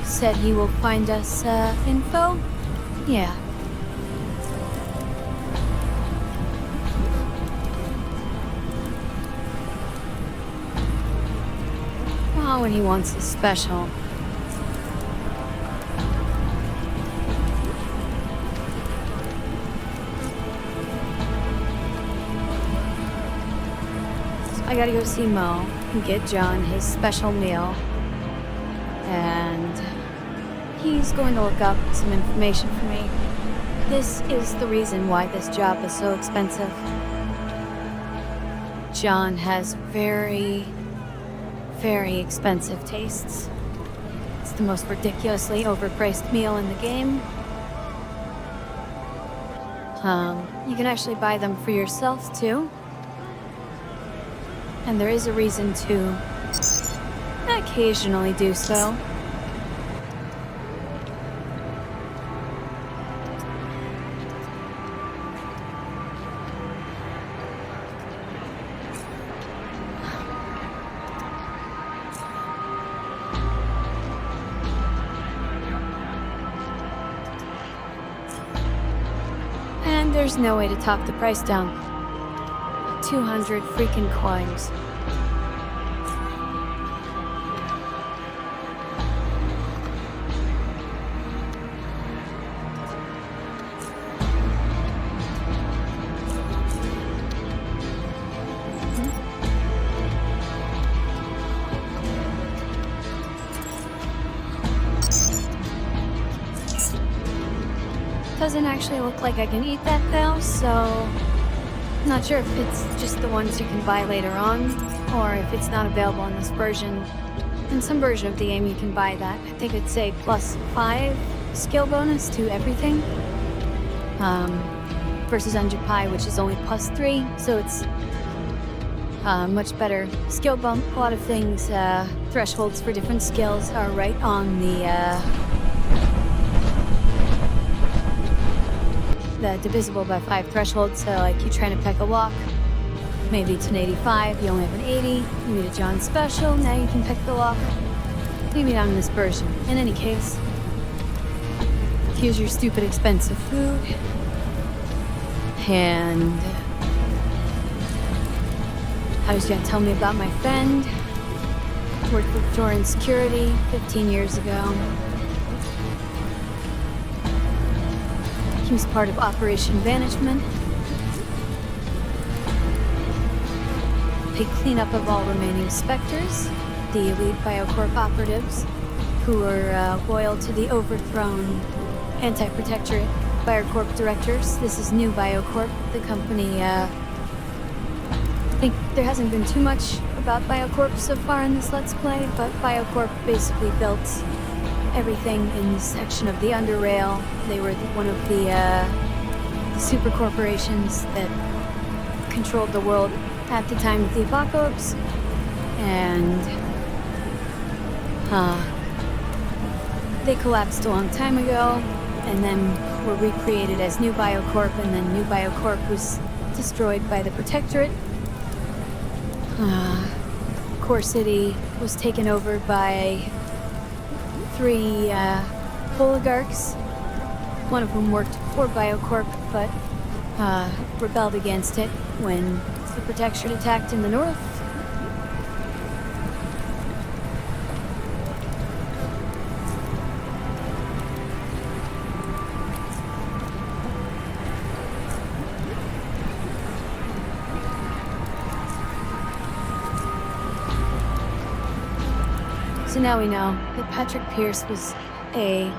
said he will find us, info? Yeah. Oh, when he wants a special. I gotta go see Mo and get John his special meal. And he's going to look up some information for me. This is the reason why this job is so expensive. John has very, very expensive tastes. It's the most ridiculously overpriced meal in the game. You can actually buy them for yourself too. And there is a reason to occasionally do so. And there's no way to talk the price down. 200 freaking coins. Doesn't actually look like I can eat that though, so not sure if it's just the ones you can buy later on, or if it's not available in this version. In some version of the game you can buy that. I think it'd say +5 skill bonus to everything. Versus Underrail, which is only +3, so it's much better skill bump. A lot of things, thresholds for different skills are right on the divisible by 5 threshold, so like you're trying to peck a lock, maybe it's an 85, you only have an 80, you need a John special, now you can peck the lock. Maybe not in this version. In any case, here's your stupid expensive food, and I was gonna tell me about my friend, worked with Doran Security 15 years ago. He was part of Operation Banishment. A cleanup of all remaining Spectres, the elite Biocorp operatives, who were loyal to the overthrown anti-Protectorate Biocorp directors. This is new Biocorp, the company. I think there hasn't been too much about Biocorp so far in this Let's Play, but Biocorp basically built everything in this section of the Underrail. They were one of the super corporations that controlled the world at the time of the apocalypse, and they collapsed a long time ago, and then were recreated as New Biocorp, and then New Biocorp was destroyed by the Protectorate. Core City was taken over by 3 oligarchs. One of whom worked for Biocorp, but rebelled against it when the Protectorate attacked in the north. So now we know that Patrick Pierce was a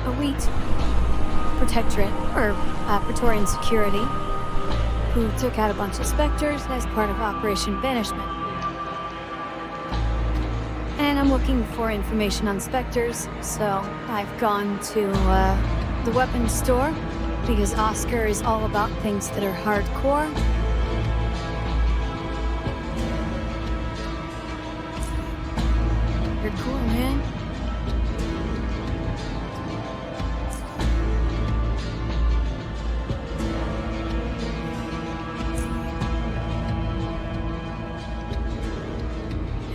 elite Protectorate, or Praetorian security, who took out a bunch of Spectres as part of Operation Banishment. And I'm looking for information on Spectres, so I've gone to the weapons store, because Oscar is all about things that are hardcore. Hardcore, man.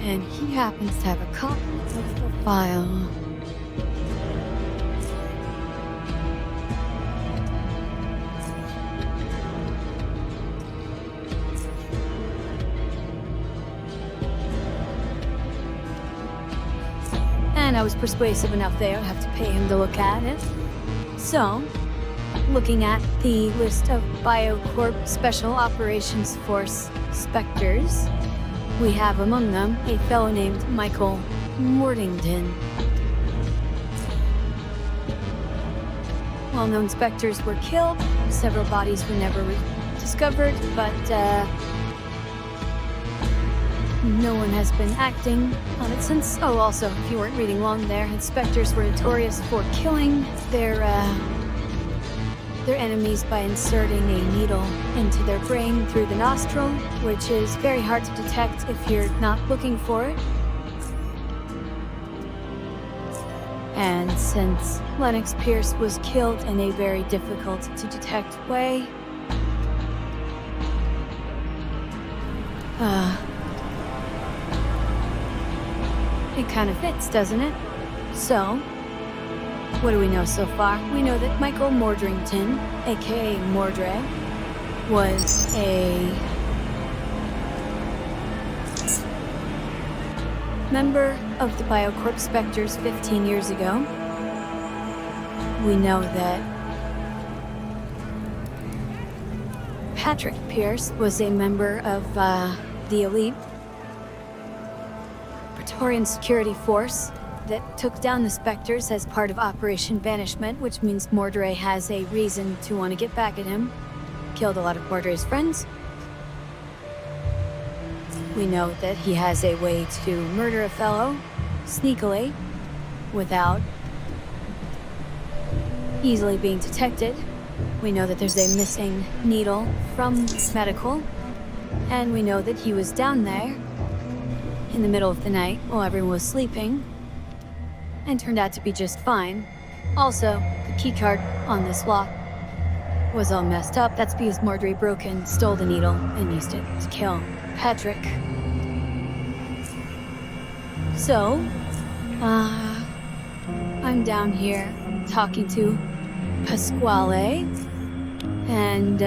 And he happens to have a copy of the file. And I was persuasive enough they would have to pay him to look at it. So, looking at the list of Biocorp Special Operations Force Spectres, we have among them a fellow named Michael Mortington. Well-known Spectres were killed, several bodies were never discovered, but no one has been acting on it since. Oh, also, if you weren't reading along there, Spectres were notorious for killing their enemies by inserting a needle into their brain through the nostril, which is very hard to detect if you're not looking for it. And since Lennox Pierce was killed in a very difficult to detect way, it kind of fits, doesn't it? So, what do we know so far? We know that Michael Mordrington, aka Mordray, was a member of the Biocorp Spectres 15 years ago. We know that Patrick Pierce was a member of the elite Praetorian security force that took down the Spectres as part of Operation Banishment, which means Mordray has a reason to want to get back at him. Killed a lot of Mordray's friends. We know that he has a way to murder a fellow sneakily without easily being detected. We know that there's a missing needle from medical, and we know that he was down there in the middle of the night while everyone was sleeping, and turned out to be just fine. Also, the keycard on this lock was all messed up. That's because Mordray broke in, stole the needle, and used it to kill Patrick. So, I'm down here talking to Pasquale, and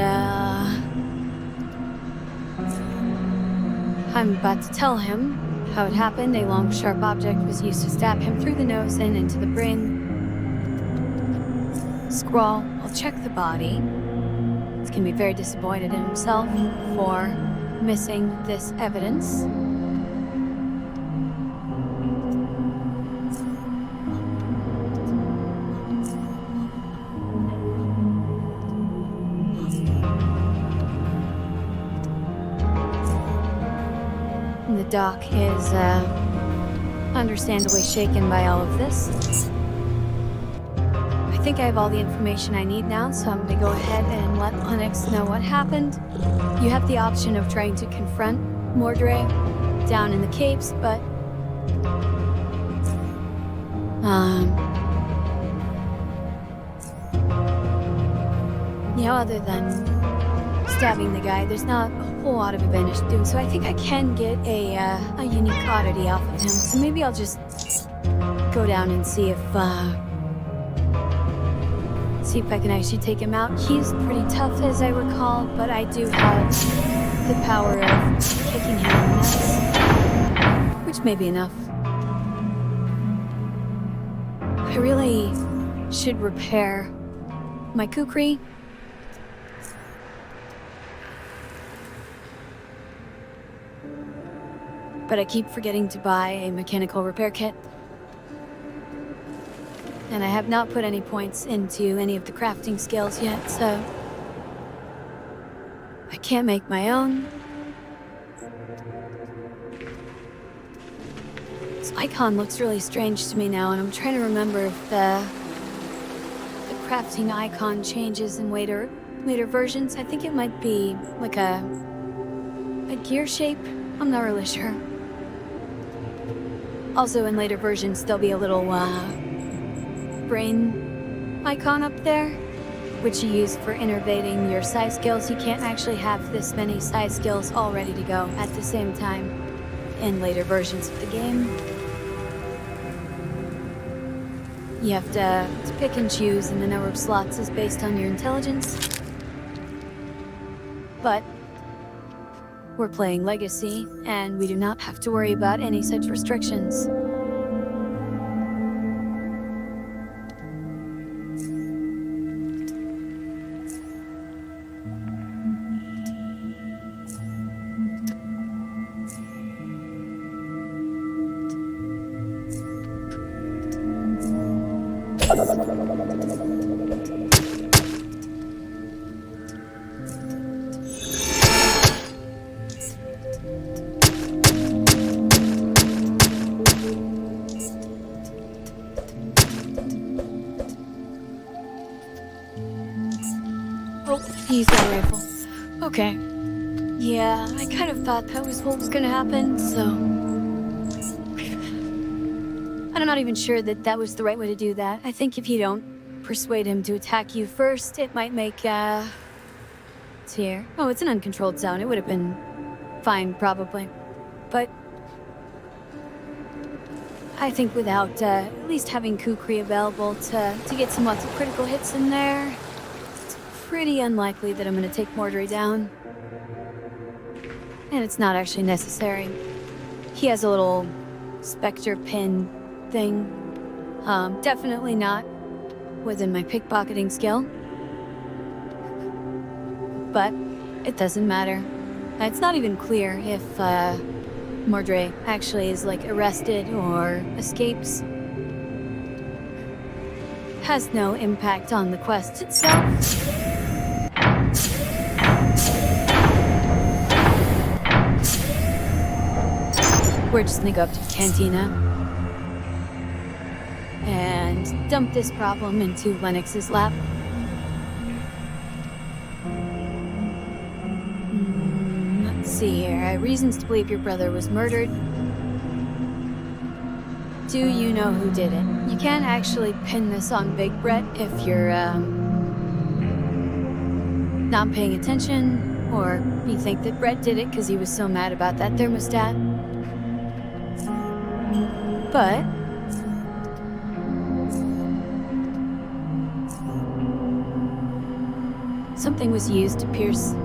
I'm about to tell him how it happened. A long, sharp object was used to stab him through the nose and into the brain. Squall will check the body. He's gonna be very disappointed in himself for missing this evidence. The doc is understandably shaken by all of this. I think I have all the information I need now, so I'm gonna go ahead and let Lennox know what happened. You have the option of trying to confront Mordray down in the capes, but you know, other than stabbing the guy, there's not a whole lot of advantage to doing, so I think I can get a unique oddity off of him. So maybe I'll just go down and see if I can actually take him out. He's pretty tough, as I recall, but I do have the power of kicking him in the nuts, which may be enough. I really should repair my kukri. But I keep forgetting to buy a mechanical repair kit. And I have not put any points into any of the crafting skills yet, so I can't make my own. This icon looks really strange to me now, and I'm trying to remember if the crafting icon changes in later versions. I think it might be like a gear shape. I'm not really sure. Also, in later versions, there'll be a little brain icon up there, which you use for innervating your side skills. You can't actually have this many side skills all ready to go at the same time in later versions of the game. You have to pick and choose, and the number of slots is based on your intelligence. But we're playing Legacy, and we do not have to worry about any such restrictions. He's got a rifle. Okay. Yeah, I kind of thought that was what was gonna happen, so... I'm not even sure that was the right way to do that. I think if you don't persuade him to attack you first, it might make, It's here. Oh, it's an uncontrolled zone. It would have been fine, probably. But... I think without, at least having kukri available to get some lots of critical hits in there... pretty unlikely that I'm gonna take Mordray down. And it's not actually necessary. He has a little Spectre pin thing. Definitely not within my pickpocketing skill. But it doesn't matter. It's not even clear if Mordray actually is like arrested or escapes. Has no impact on the quest itself. We're just gonna go up to the cantina and dump this problem into Lennox's lap. Let's see here. I have reasons to believe your brother was murdered. Do you know who did it? You can't actually pin this on Big Brett if you're not paying attention, or you think that Brett did it because he was so mad about that thermostat. But something was used to pierce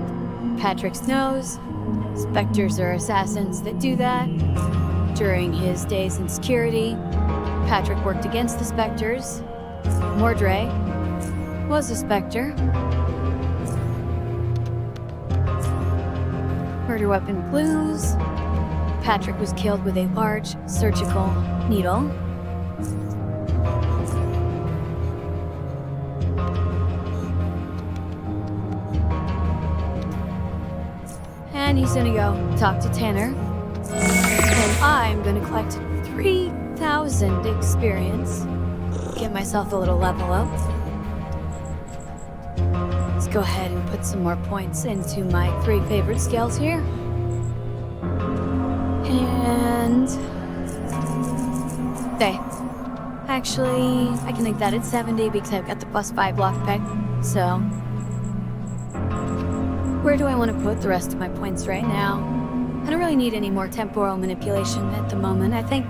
Patrick's nose. Spectres are assassins that do that. During his days in security, Patrick worked against the Spectres. Mordray was a Spectre. Murder weapon clues. Patrick was killed with a large surgical needle. And he's gonna go talk to Tanner. And I'm gonna collect 3,000 experience. Get myself a little level up. Let's go ahead and put some more points into my 3 favorite skills here. And... okay. Actually, I can make that at 70 because I've got the +5 lockpick, so... where do I want to put the rest of my points right now? I don't really need any more temporal manipulation at the moment. I think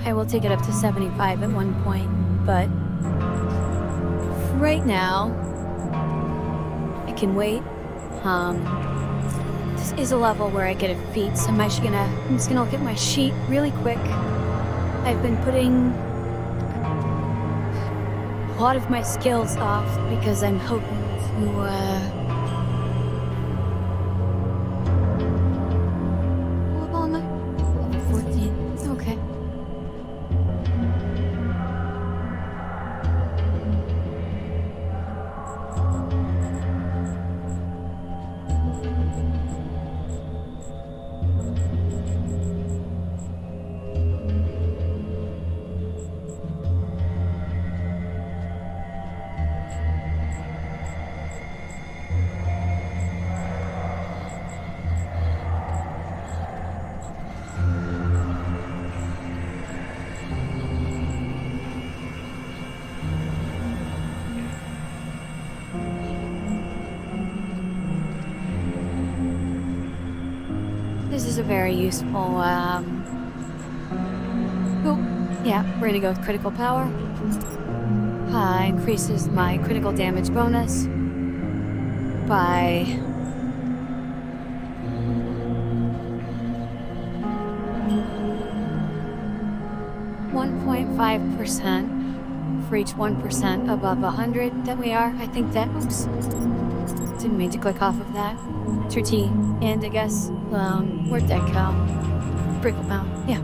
I I will take it up to 75 at one point, but right now, I can wait. This is a level where I get a feat, so I'm just gonna look at my sheet really quick. I've been putting a lot of my skills off because I'm hoping to, what level am I? Level 14. Okay. This is a very useful, oh, yeah, we're gonna go with critical power. Increases my critical damage bonus by 1.5% for each 1% above 100 that we are. I think that, oops, didn't mean to click off of that. T, and I guess, where'd that go? Critical power, yeah.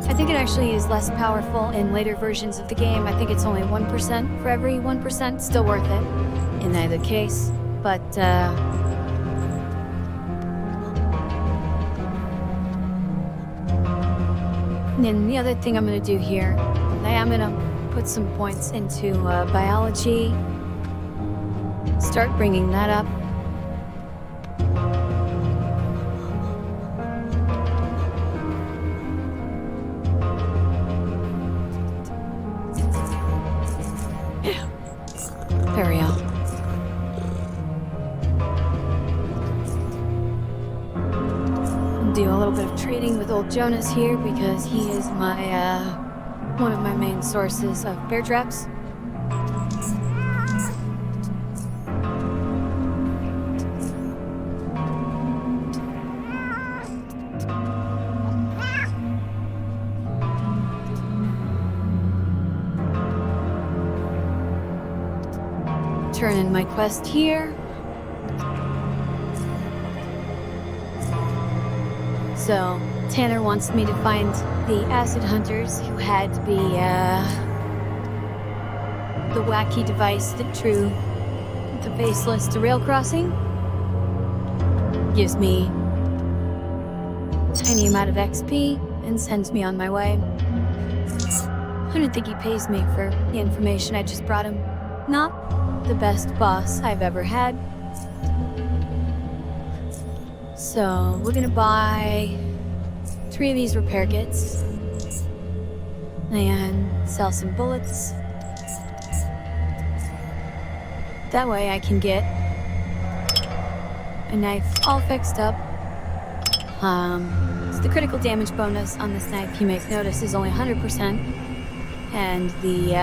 I think it actually is less powerful in later versions of the game. I think it's only 1% for every 1%. Still worth it in either case. But, and then the other thing I'm going to do here, I am going to put some points into biology. Start bringing that up. There we go. Do a little bit of trading with old Jonas here because he is my, one of my main sources of bear traps. Turn in my quest here. So, Tanner wants me to find the acid hunters who had the wacky device that drew the faceless to rail crossing. Gives me a tiny amount of XP and sends me on my way. I don't think he pays me for the information I just brought him. Not the best boss I've ever had. So we're gonna buy 3 of these repair kits and sell some bullets. That way I can get a knife all fixed up. So the critical damage bonus on this knife, you may notice, is only 100%, and the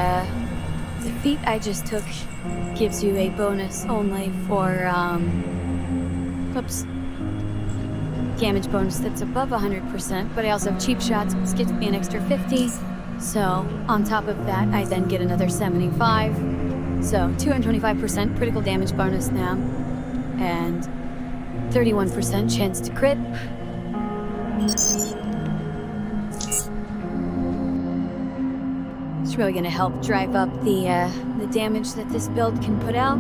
feat I just took gives you a bonus only for, damage bonus that's above 100%, but I also have cheap shots, which gives me an extra 50. So on top of that, I then get another 75. So 225% critical damage bonus now, and 31% chance to crit. It's really gonna help drive up the damage that this build can put out.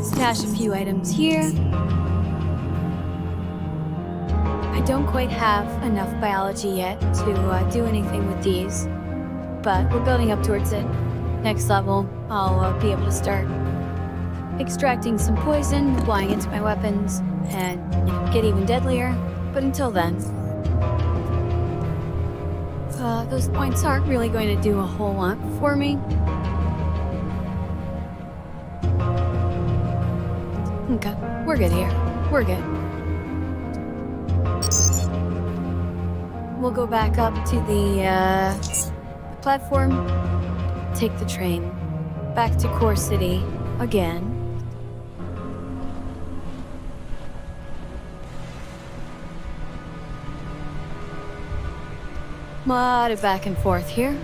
Stash a few items here. I don't quite have enough biology yet to do anything with these, but we're building up towards it. Next level, I'll be able to start extracting some poison, applying it to my weapons, and get even deadlier. But until then, those points aren't really going to do a whole lot for me. Okay, we're good here. We're good. we'll go back up to the platform, take the train back to Core City again. Lot of back and forth here.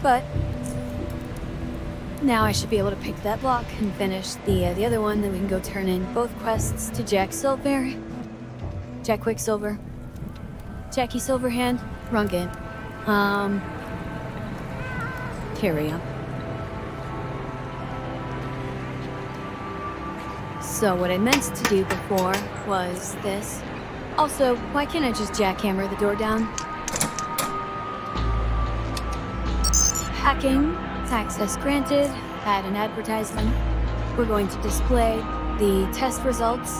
But now I should be able to pick that block and finish the other one. Then we can go turn in both quests to Jack Quicksilver, Jackie Silverhand, wrong game. Here we go. So what I meant to do before was this. Also, why can't I just jackhammer the door down? Hacking, access granted, add an advertisement. We're going to display the test results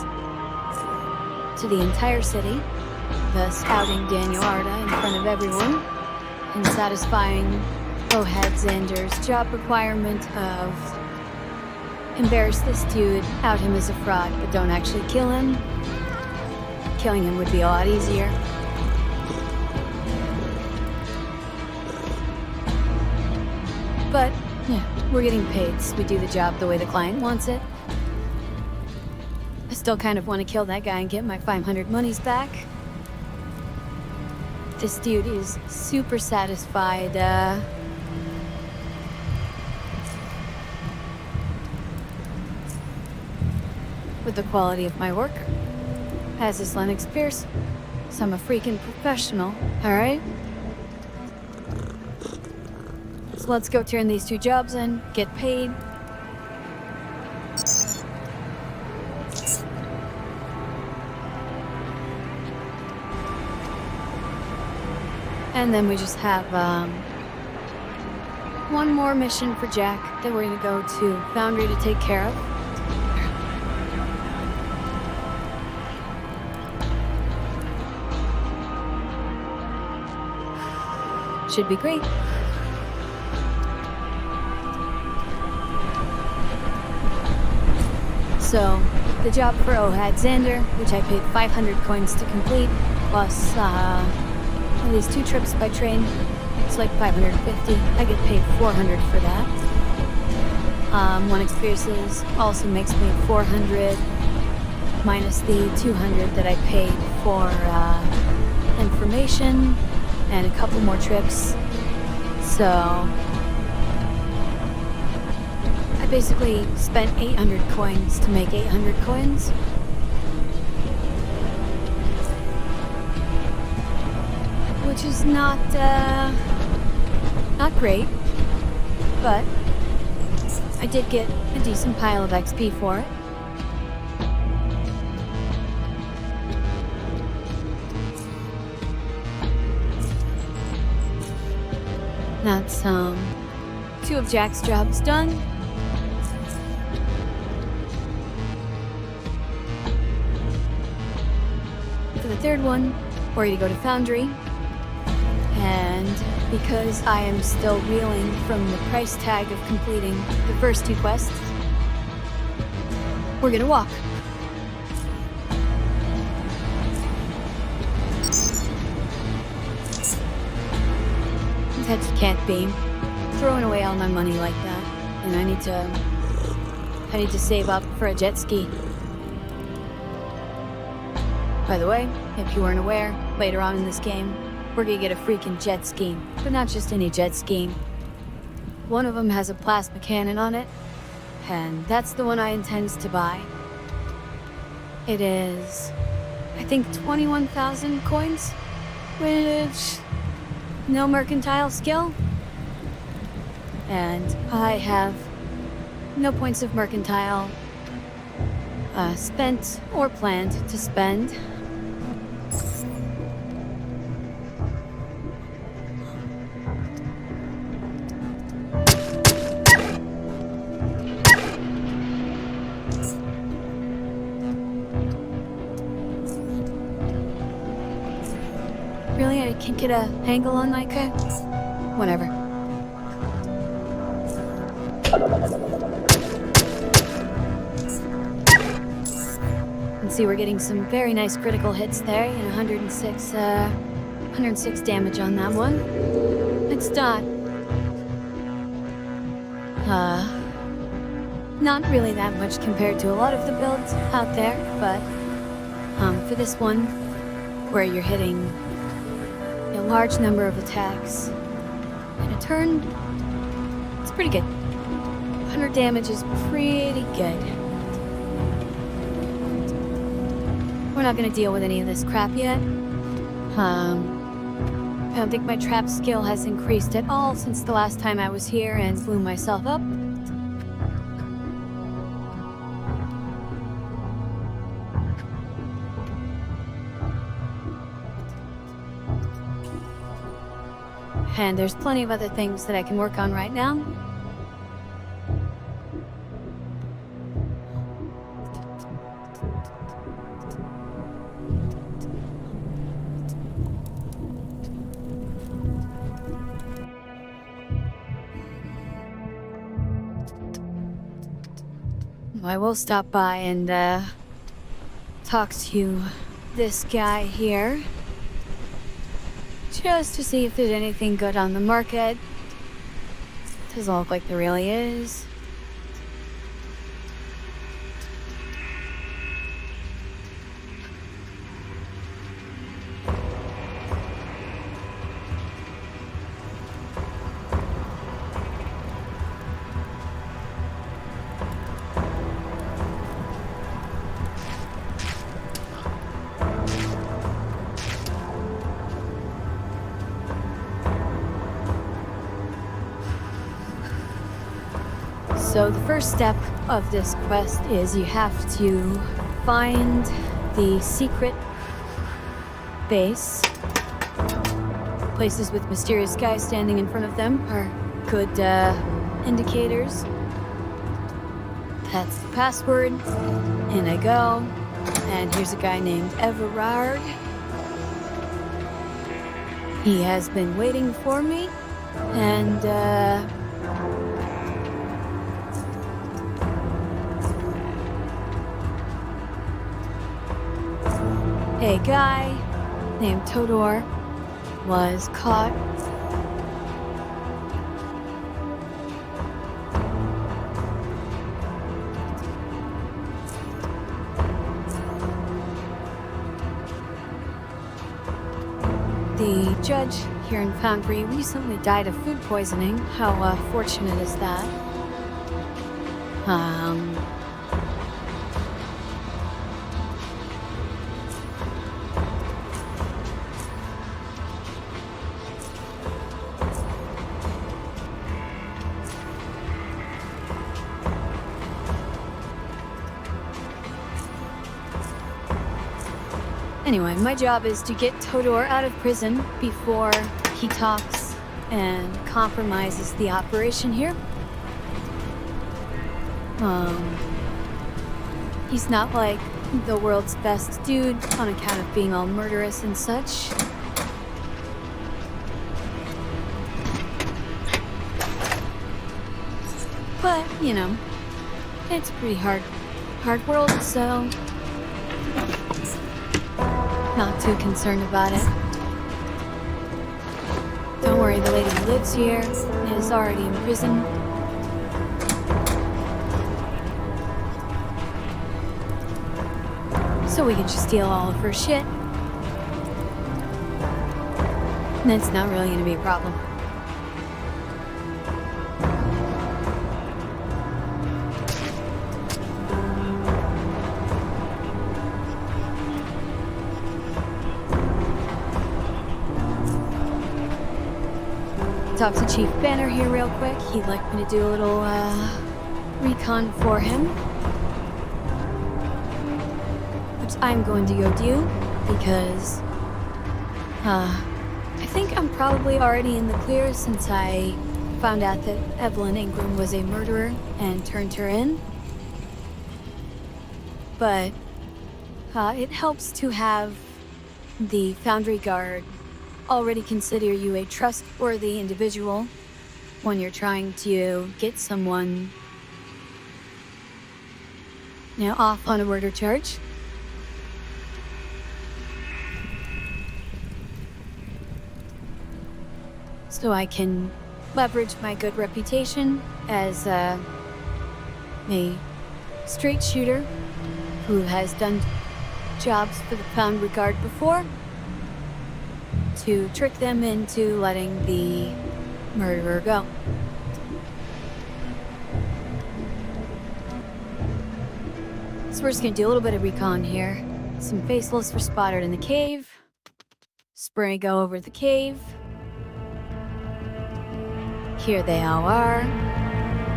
to the entire city, thus outing Daniel Arda in front of everyone, and satisfying Ohad Xander's job requirement of embarrass this dude, out him as a fraud, but don't actually kill him. Killing him would be a lot easier. But, yeah, we're getting paid, so we do the job the way the client wants it. I still kind of want to kill that guy and get my 500 monies back. This dude is super satisfied, with the quality of my work. As is Lennox Pierce, so I'm a freaking professional, alright? So let's go turn these two jobs in, get paid. And then we just have one more mission for Jack that we're gonna go to Foundry to take care of. Should be great. So, the job for Ohad Xander, which I paid 500 coins to complete, plus these 2 trips by train, it's like 550. I get paid 400 for that. One experiences also makes me 400, minus the 200 that I paid for information, and a couple more trips. So I basically spent 800 coins to make 800 coins. Which is not great, but I did get a decent pile of XP for it. That's, 2 of Jack's jobs done. For the 3rd one, we're gonna go to Foundry. And because I am still reeling from the price tag of completing the first 2 quests, we're gonna walk. That can't be throwing away all my money like that, and I need to save up for a jet ski. By the way, if you weren't aware, later on in this game, we're gonna get a freaking jet ski, but not just any jet ski. One of them has a plasma cannon on it, and that's the one I intend to buy. It is, I think, 21,000 coins, which no mercantile skill, and I have no points of mercantile spent or planned to spend. Really? I can't get a angle on my car? Whatever. can see we're getting some very nice critical hits there, and 106 damage on that one. It's not really that much compared to a lot of the builds out there, but for this one, where you're hitting a large number of attacks in a turn, it's pretty good. 100 damage is pretty good. We're not gonna deal with any of this crap yet. I don't think my trap skill has increased at all since the last time I was here and blew myself up. And there's plenty of other things that I can work on right now. I will stop by and talk to this guy here, just to see if there's anything good on the market. Doesn't look like there really is. So the first step of this quest is you have to find the secret base. Places with mysterious guys standing in front of them are good indicators. That's the password. In I go. And here's a guy named Everard. He has been waiting for me. And a guy named Todor was caught the judge here in Foundry recently died of food poisoning. How fortunate is that? Anyway, my job is to get Todor out of prison before he talks and compromises the operation here. He's not like the world's best dude on account of being all murderous and such. But, you know, it's a pretty hard world, so not too concerned about it. Don't worry, the lady who lives here is already in prison. So we can just steal all of her shit. And that's not really gonna be a problem. Talk to Chief Banner here real quick. He'd like me to do a little recon for him, which I'm going to go do because I think I'm probably already in the clear since I found out that Evelyn Ingram was a murderer and turned her in. But it helps to have the Foundry Guard already consider you a trustworthy individual when you're trying to get someone, off on a murder charge. so I can leverage my good reputation as a straight shooter who has done jobs for the Foundry Guard before, to trick them into letting the murderer go. So we're just gonna do a little bit of recon here. Some faceless were spotted in the cave. Spray go over the cave. Here they all are.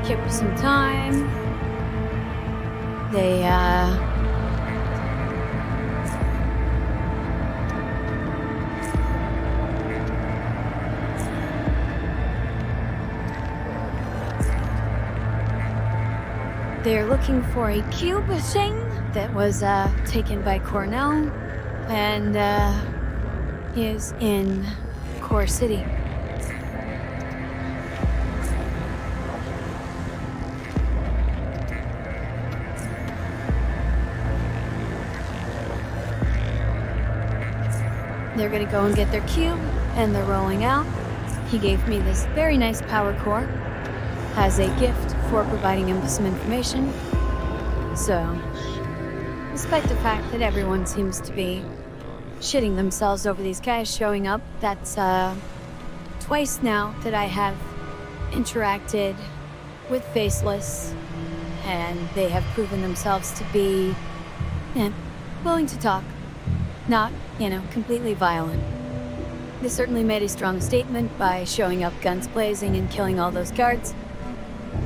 Give them some time. They're looking for a cube thing that was taken by Cornell and is in Core City. They're gonna go and get their cube, and they're rolling out. He gave me this very nice power core, has a gift for providing him some information. So, despite the fact that everyone seems to be shitting themselves over these guys showing up, that's twice now that I have interacted with Faceless, and they have proven themselves to be willing to talk. Not, completely violent. They certainly made a strong statement by showing up guns blazing and killing all those guards,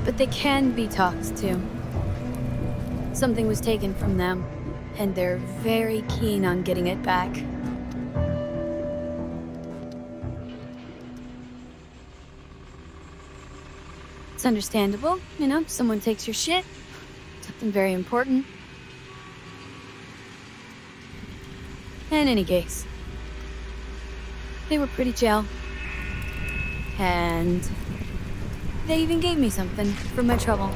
but they can be talked to. Something was taken from them, and they're very keen on getting it back. It's understandable, someone takes your shit, something very important. In any case, they were pretty chill, and they even gave me something for my trouble.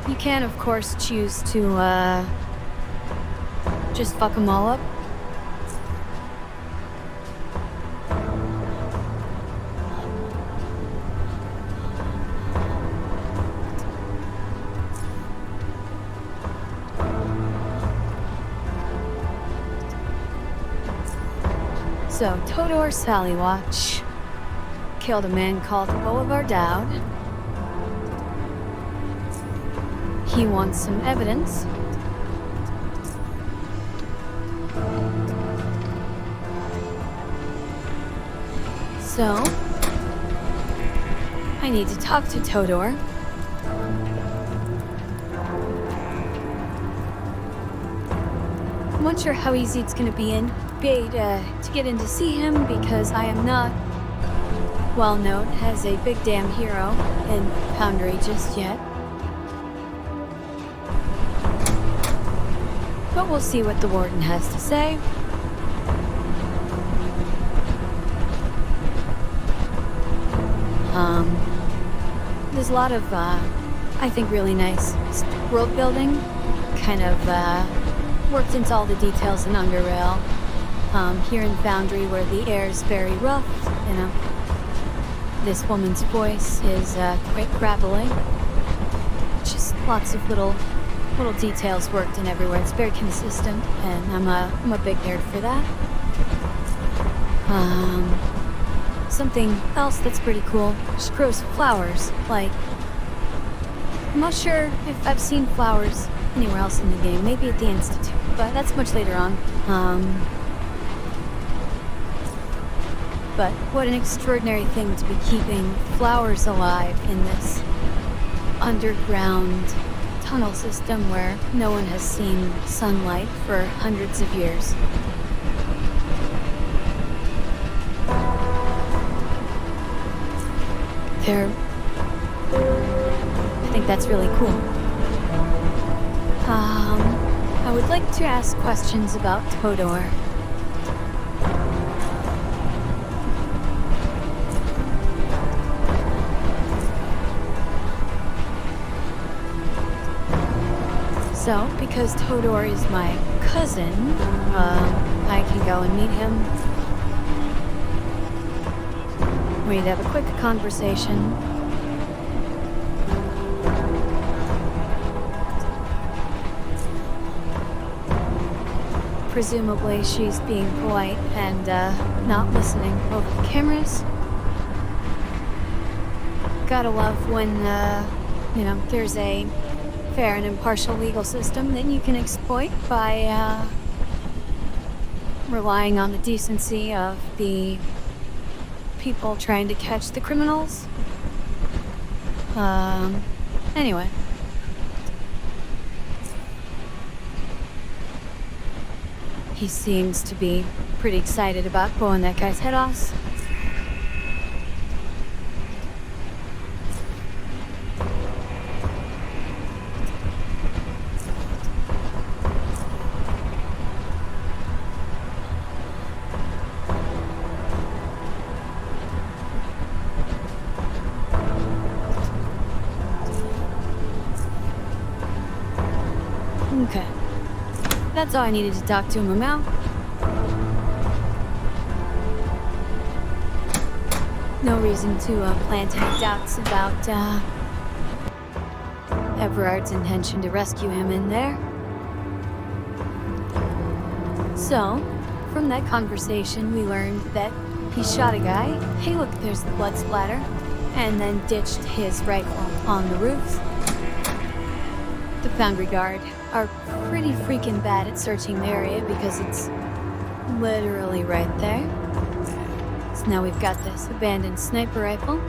You can, of course, choose to just fuck them all up. So, Todor Sallywatch killed a man called Bolivar Dowd. He wants some evidence. So, I need to talk to Todor. I'm not sure how easy it's gonna be to get in to see him, because I am not well known as a big damn hero in Foundry just yet. But we'll see what the warden has to say. There's a lot of, I think, really nice world building, kind of worked into all the details in Underrail. Here in Foundry, where the air is very rough, this woman's voice is quite gravelly. Just lots of little details worked in everywhere. It's very consistent, and I'm a big nerd for that. Something else that's pretty cool, she grows flowers. Like, I'm not sure if I've seen flowers anywhere else in the game, maybe at the Institute, but that's much later on. But what an extraordinary thing to be keeping flowers alive in this underground tunnel system where no one has seen sunlight for hundreds of years. I think that's really cool. I would like to ask questions about Todor. So, because Todor is my cousin, I can go and meet him. We'd have a quick conversation. Presumably she's being polite and, not listening over the cameras. Gotta love when, there's a fair and impartial legal system that you can exploit by, relying on the decency of the people trying to catch the criminals. Anyway. He seems to be pretty excited about blowing that guy's head off. Okay. That's all I needed to talk to him about. No reason to plant any doubts about Everard's intention to rescue him in there. So, from that conversation, we learned that he shot a guy. Hey, look, there's the blood splatter. And then ditched his rifle on the roof. The Foundry Guard are pretty freaking bad at searching the area because it's literally right there. So now we've got this abandoned sniper rifle.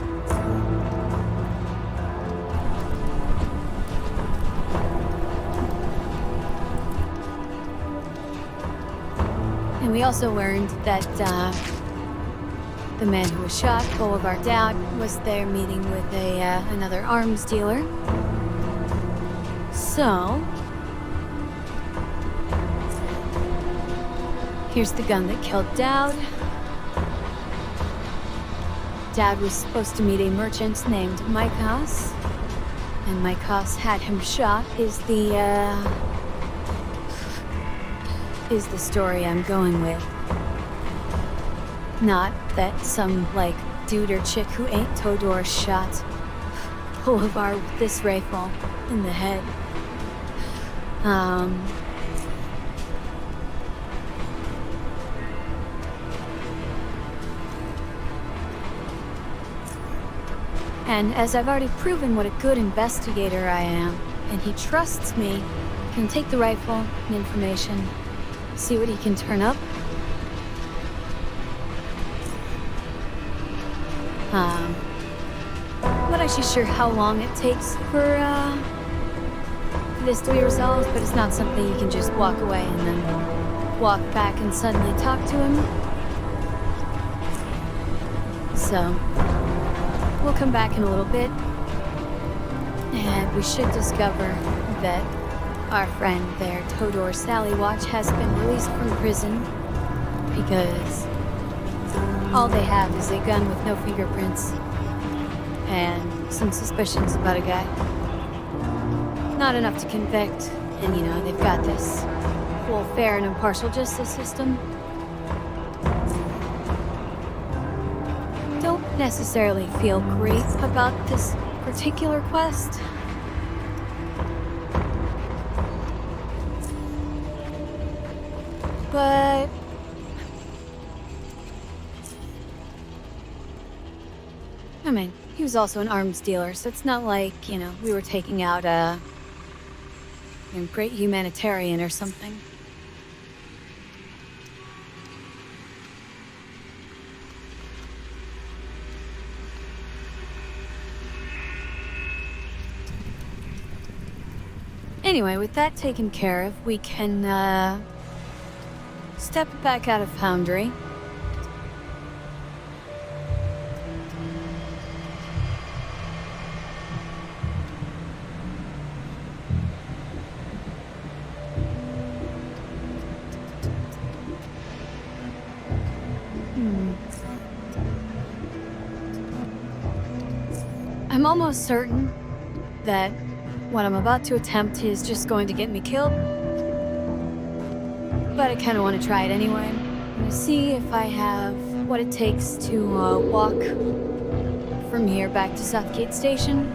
And we also learned that the man who was shot, Boulevard Dowd, was there meeting with another arms dealer. So, here's the gun that killed Dowd. Dowd was supposed to meet a merchant named Mykos, and Mykos had him shot. Is the story I'm going with. Not that some, dude or chick who ain't Todor shot Boulevard with this rifle in the head. And as I've already proven what a good investigator I am, and he trusts me, I can take the rifle and information, see what he can turn up. Not actually sure how long it takes for this to be resolved, but it's not something you can just walk away and then walk back and suddenly talk to him. So, we'll come back in a little bit, and we should discover that our friend there, Todor Sallywatch, has been released from prison because all they have is a gun with no fingerprints and some suspicions about a guy. Not enough to convict, and they've got this whole fair and impartial justice system. Don't necessarily feel great about this particular quest. But I mean, he was also an arms dealer, so it's not like, we were taking out a great humanitarian or something. Anyway, with that taken care of, we can, step back out of Foundry. I'm almost certain that what I'm about to attempt is just going to get me killed. But I kind of want to try it anyway. I'm going to see if I have what it takes to walk from here back to Southgate Station.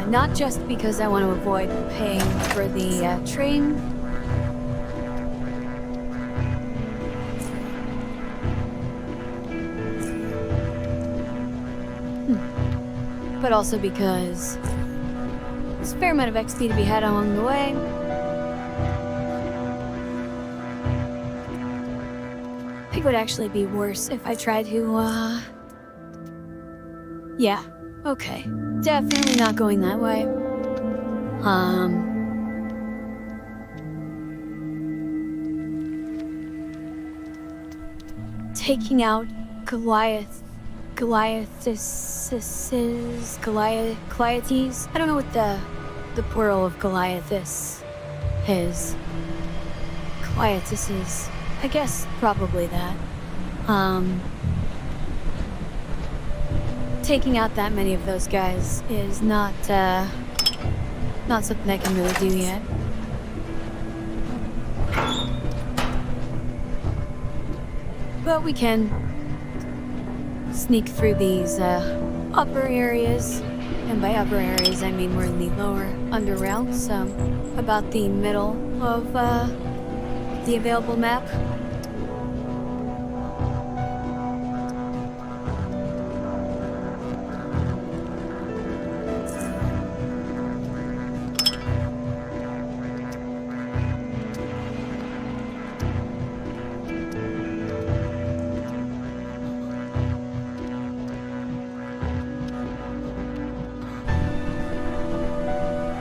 Not just because I want to avoid paying for the train. But also because there's a fair amount of XP to be had along the way. I think it would actually be worse if I tried to, yeah, okay. Definitely not going that way. Taking out Goliaths. I don't know what the plural of Goliathus is. Goliathus. I guess probably that. Taking out that many of those guys is not something I can really do yet. But we can sneak through these upper areas, and by upper areas I mean we're in the lower Underrail, so about the middle of the available map.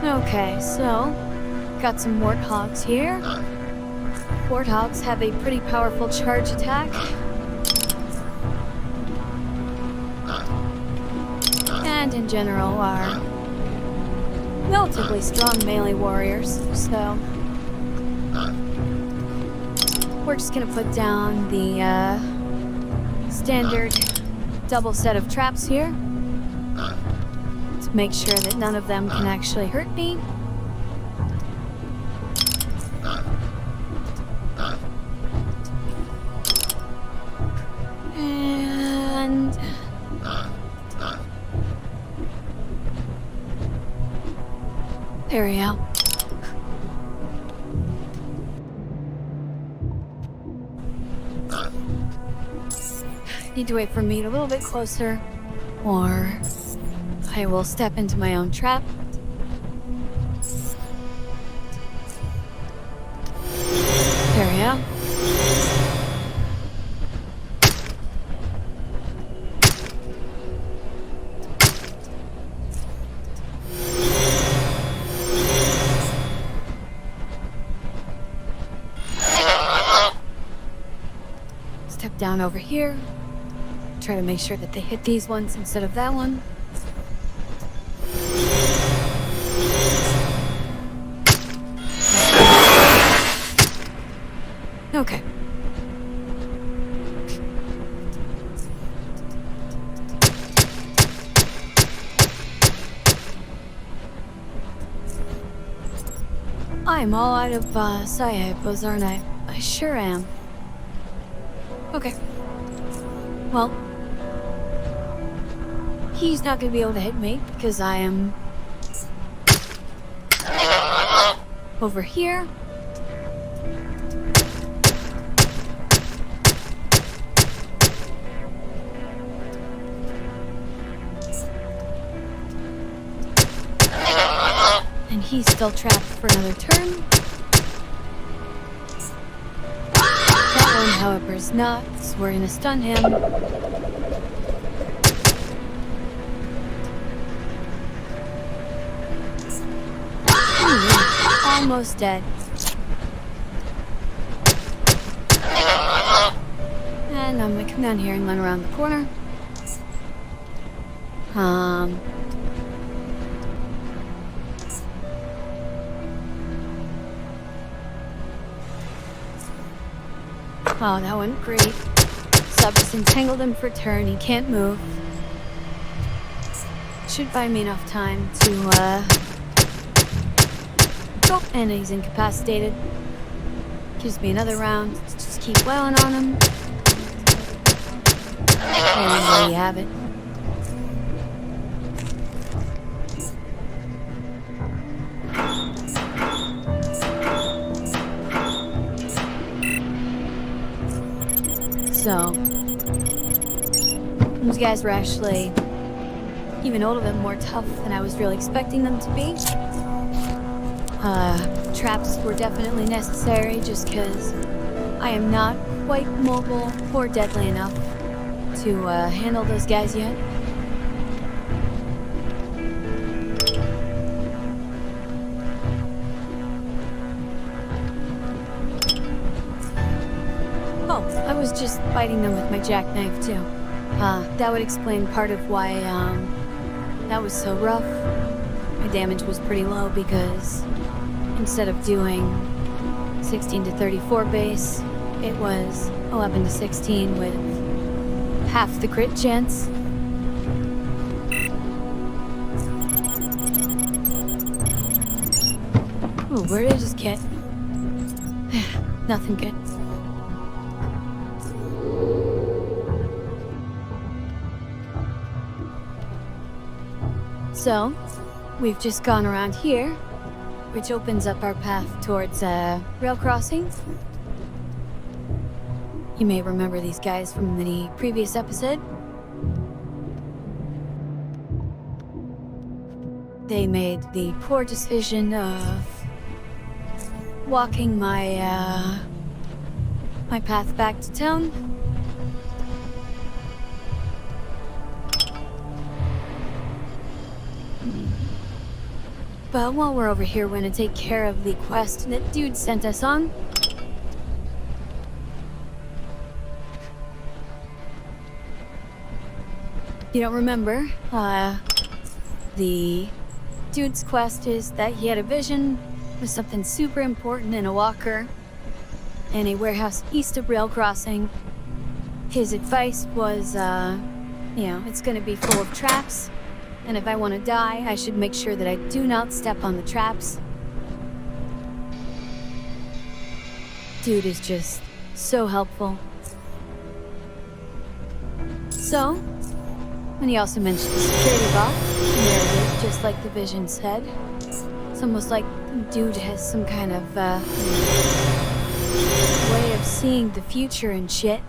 Okay, so got some warthogs here. Warthogs have a pretty powerful charge attack. And in general are relatively strong melee warriors, so we're just gonna put down the standard double set of traps here. Make sure that none of them can actually hurt me. And there we go. Need to wait for me a little bit closer, or I will step into my own trap. There we go. Step down over here. Try to make sure that they hit these ones instead of that one. Okay. I'm all out of Sayapos, aren't I? I sure am. Okay. Well, he's not gonna be able to hit me because I am over here. And he's still trapped for another turn. That one, however, is not, so we're gonna stun him. Almost dead. And I'm gonna come down here and run around the corner. Oh, that went great. Sub just entangled him for a turn. He can't move. should buy me enough time to, Oh, and he's incapacitated. Gives me another round to just keep wailing on him. And there you have it. So, those guys were actually even a little bit more tough than I was really expecting them to be. Traps were definitely necessary just because I am not quite mobile or deadly enough to handle those guys yet. Oh, I was just fighting them with my jackknife too. That would explain part of why that was so rough. My damage was pretty low because instead of doing 16 to 34 base, it was 11 to 16 with half the crit chance. Ooh, where did I just get? Nothing good. So, we've just gone around here, which opens up our path towards rail crossings. You may remember these guys from the previous episode. They made the poor decision of walking my my path back to town. But while we're over here, we're gonna take care of the quest that dude sent us on. You don't remember? The dude's quest is that he had a vision with something super important in a walker in a warehouse east of rail crossing. His advice was, it's gonna be full of traps. And if I want to die, I should make sure that I do not step on the traps. Dude is just so helpful. So, and he also mentioned the security box, narrative, just like the vision said. It's almost like dude has some kind of, way of seeing the future and shit.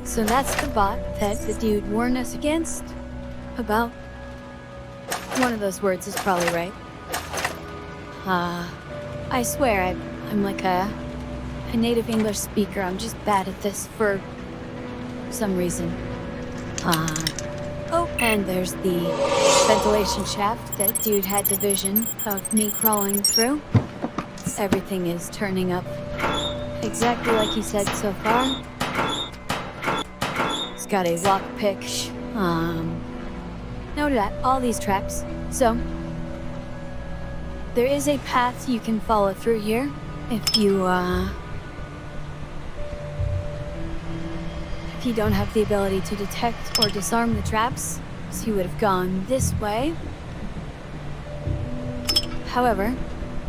So that's the bot that the dude warned us against. About. One of those words is probably right. I swear I'm like a native English speaker. I'm just bad at this for some reason. Oh, and there's the ventilation shaft that dude had the vision of me crawling through. Everything is turning up exactly like he said so far. It's got a lockpick. Noted at all these traps. So, there is a path you can follow through here if you don't have the ability to detect or disarm the traps. So you would have gone this way. However,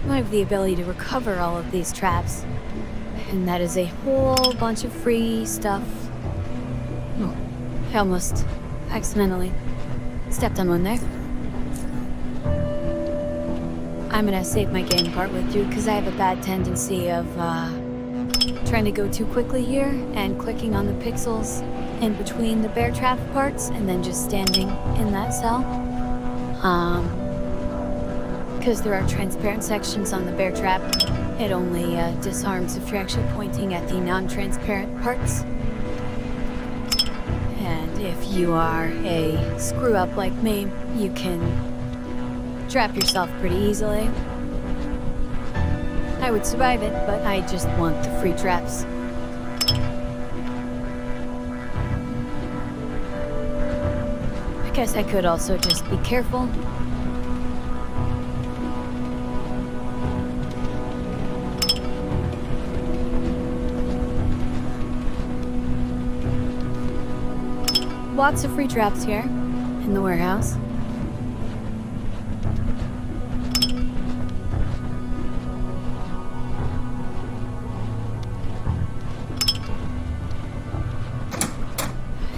you have the ability to recover all of these traps, and that is a whole bunch of free stuff. Oh, I almost accidentally stepped on one there. I'm gonna save my game part with you because I have a bad tendency of trying to go too quickly here and clicking on the pixels in between the bear trap parts and then just standing in that cell. Because there are transparent sections on the bear trap, it only disarms if you're actually pointing at the non-transparent parts. And if you are a screw-up like me, you can trap yourself pretty easily. I would survive it, but I just want the free traps. I guess I could also just be careful. lots of free traps here in the warehouse.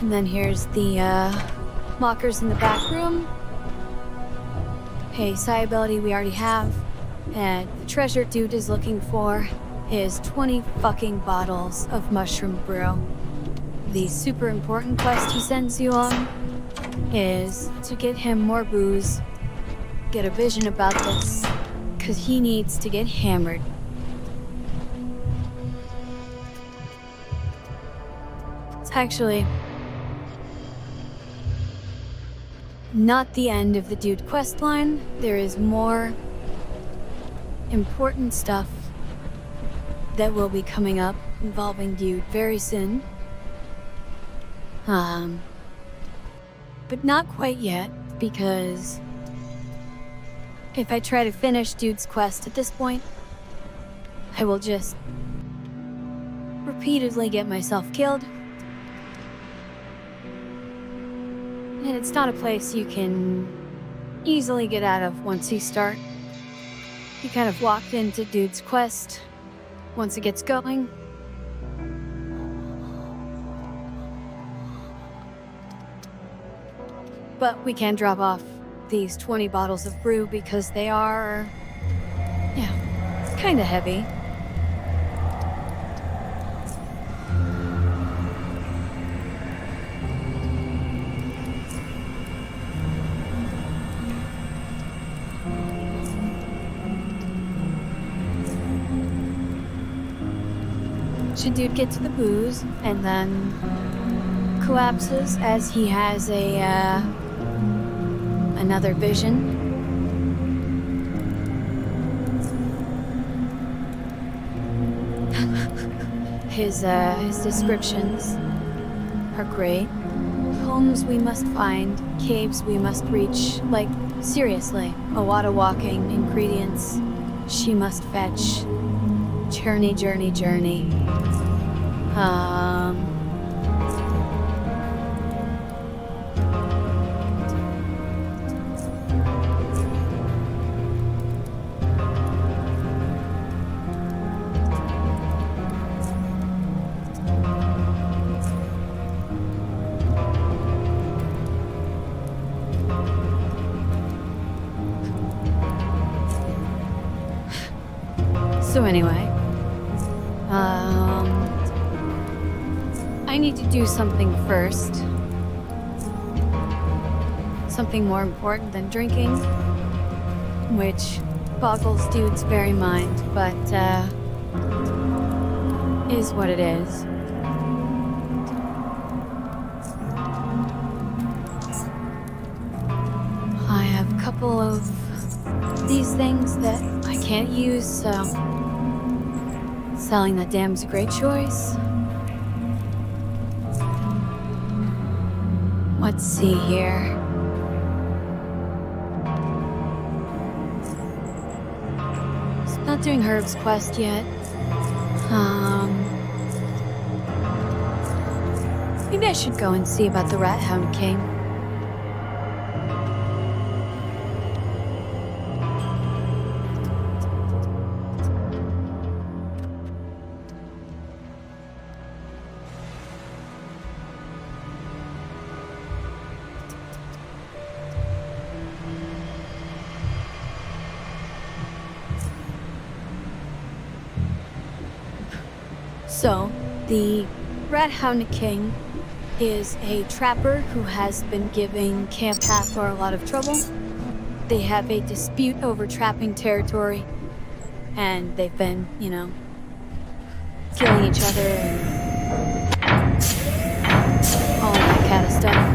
And then here's the lockers in the back room. A psi ability we already have. And the treasure dude is looking for is 20 fucking bottles of mushroom brew. The super important quest he sends you on is to get him more booze, get a vision about this, because he needs to get hammered. It's actually not the end of the dude quest line. There is more important stuff that will be coming up involving dude very soon. But not quite yet, because if I try to finish dude's quest at this point, I will just repeatedly get myself killed. And it's not a place you can easily get out of once you start. You kind of walked into dude's quest once it gets going. But we can drop off these 20 bottles of brew because they are, yeah, kind of heavy. Should dude get to the booze and then collapses as he has another vision. His descriptions are great. Homes we must find, caves we must reach. Like, seriously, a lot of walking, ingredients she must fetch. Journey, journey, journey. So anyway, I need to do something first. Something more important than drinking, which boggles dude's very mind, but is what it is. I have a couple of these things that I can't use, so selling the dam's a great choice. Let's see here. It's not doing Herb's quest yet. Maybe I should go and see about the Rat Hound King. So, the Rat Hound King is a trapper who has been giving Camp Hathor a lot of trouble. They have a dispute over trapping territory, and they've been, you know, killing each other and all that kind of stuff.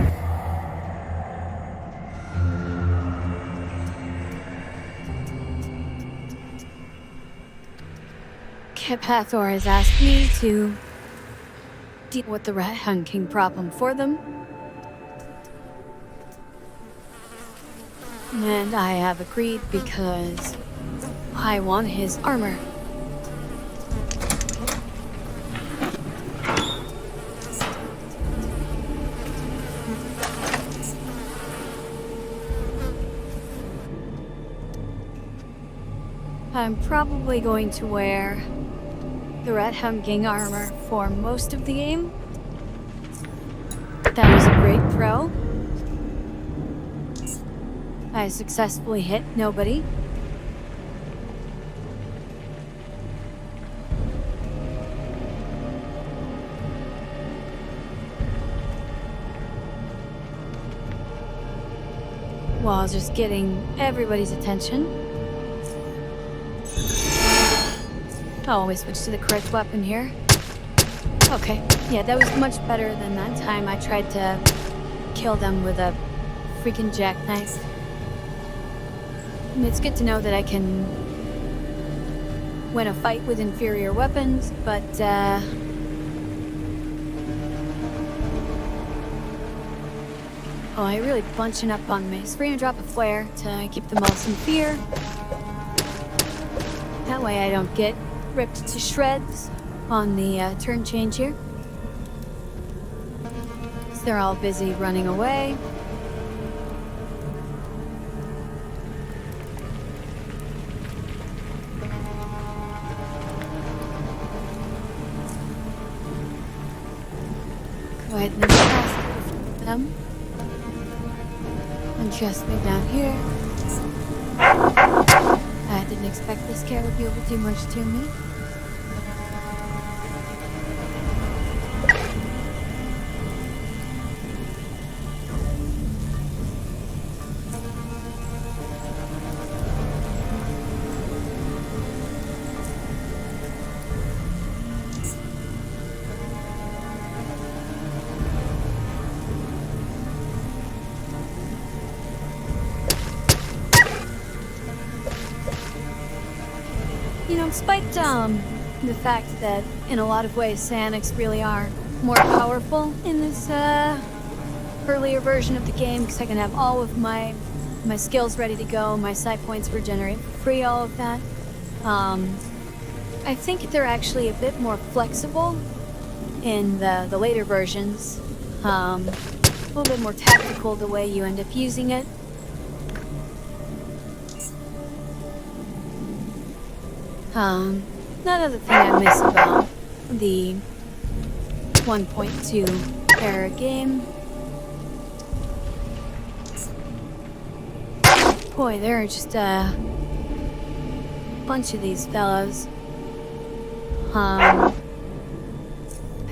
Camp Hathor has asked me to deal with the Rat Hound King problem for them. And I have agreed because I want his armor. I'm probably going to wear the Rat Hound Gang armor for most of the game. That was a great throw. I successfully hit nobody. While just getting everybody's attention. Oh, we switched to the correct weapon here. Okay, yeah, that was much better than that time I tried to kill them with a freaking jackknife. And it's good to know that I can win a fight with inferior weapons, but oh, you're really bunching up on me. So we're gonna drop a flare to keep them all in fear. That way I don't get ripped to shreds on the turn change here. So they're all busy running away. Go ahead and pass them. And just me down here. I didn't expect this cat would be able to do much to me. You know, despite the fact that in a lot of ways Psionics really are more powerful in this earlier version of the game, because I can have all of my skills ready to go, my psi points regenerate for free, all of that. I think they're actually a bit more flexible in the later versions. A little bit more tactical the way you end up using it. Another thing I miss about the 1.2 era game. Boy, there are just a bunch of these fellows. I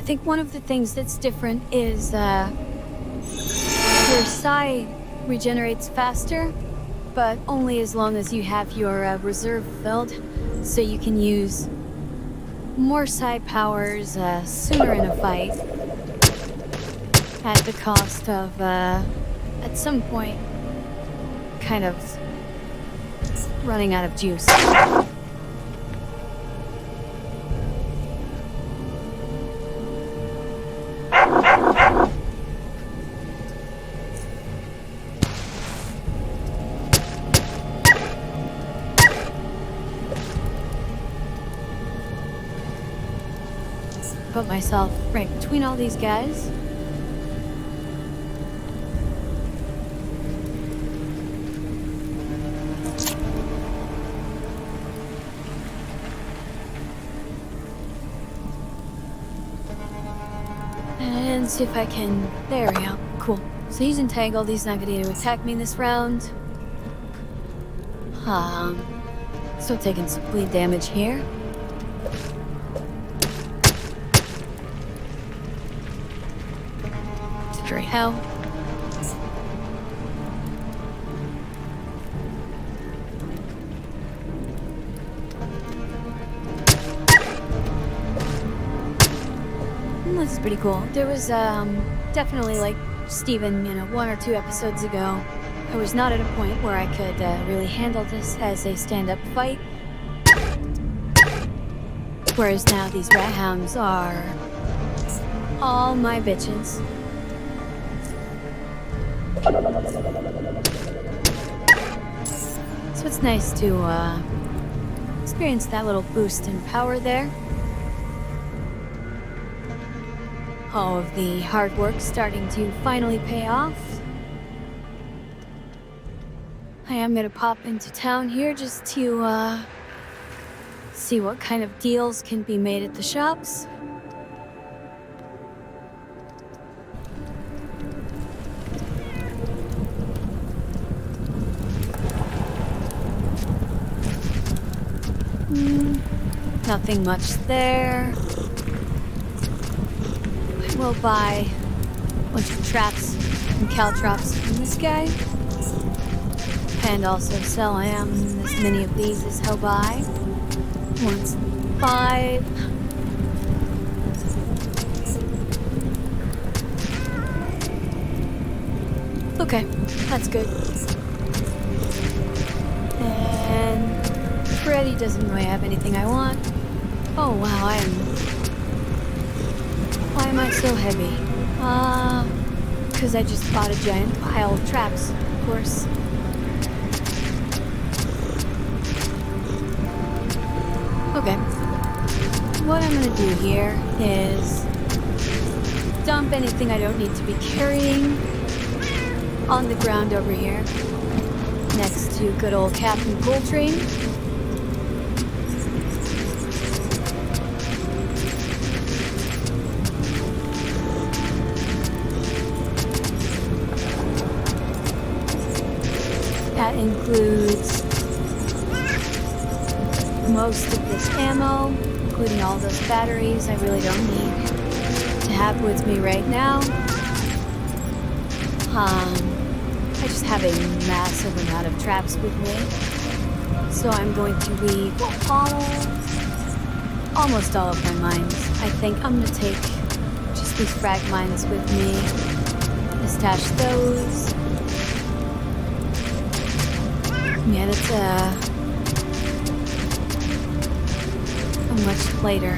think one of the things that's different is your psi regenerates faster, but only as long as you have your reserve filled. So you can use more psi powers sooner in a fight at the cost of, at some point, kind of running out of juice. Put myself right between all these guys. And see if I can... There we go. Cool. So he's entangled. He's not going to attack me this round. Still taking some bleed damage here. Straight hell. This is pretty cool. There was definitely, like Steven, 1 or 2 episodes ago, I was not at a point where I could really handle this as a stand-up fight. Whereas now these rat hounds are all my bitches. So it's nice to experience that little boost in power there. All of the hard work starting to finally pay off. I am gonna pop into town here just to see what kind of deals can be made at the shops. Nothing much there. I will buy a bunch of traps and caltrops from this guy. And also sell him as many of these as he'll buy. Once 5. Okay, that's good. And Freddy doesn't really have anything I want. Oh wow, why am I so heavy? Because I just bought a giant pile of traps, of course. Okay. What I'm gonna do here is dump anything I don't need to be carrying on the ground over here, next to good old Captain Coltrane. That includes most of this ammo, including all those batteries I really don't need to have with me right now. I just have a massive amount of traps with me, so I'm going to leave almost all of my mines. I think I'm going to take just these frag mines with me, stash those. Yeah, that's a much lighter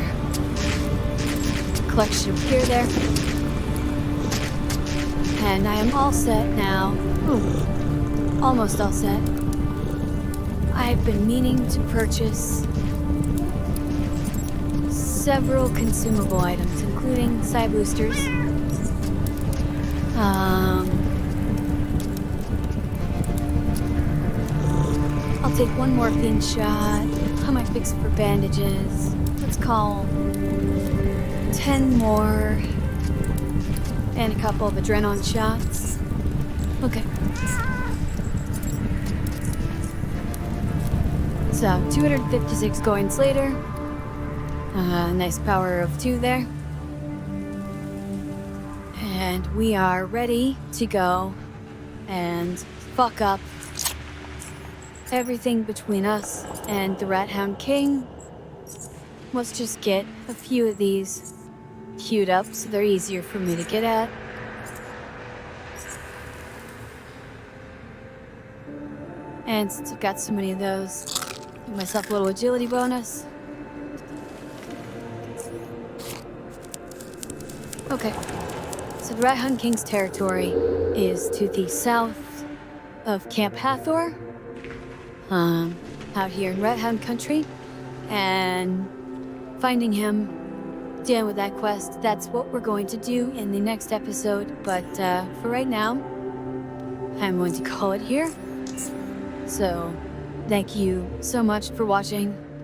collection of gear there. And I am all set now. Ooh, almost all set. I've been meaning to purchase several consumable items, including psi boosters. I'll take one morphine shot. I might fix it for bandages. Let's call 10 more. And a couple of adrenaline shots. Okay. So, 256 coins later. Nice power of 2 there. And we are ready to go and fuck up everything between us and the Rat Hound King. Let's just get a few of these queued up so they're easier for me to get at. And since I've got so many of those, give myself a little agility bonus. Okay, so the Rat Hound King's territory is to the south of Camp Hathor, out here in Rat Hound Country, and finding him, dealing with that quest, that's what we're going to do in the next episode. But for right now, I'm going to call it here. So, thank you so much for watching.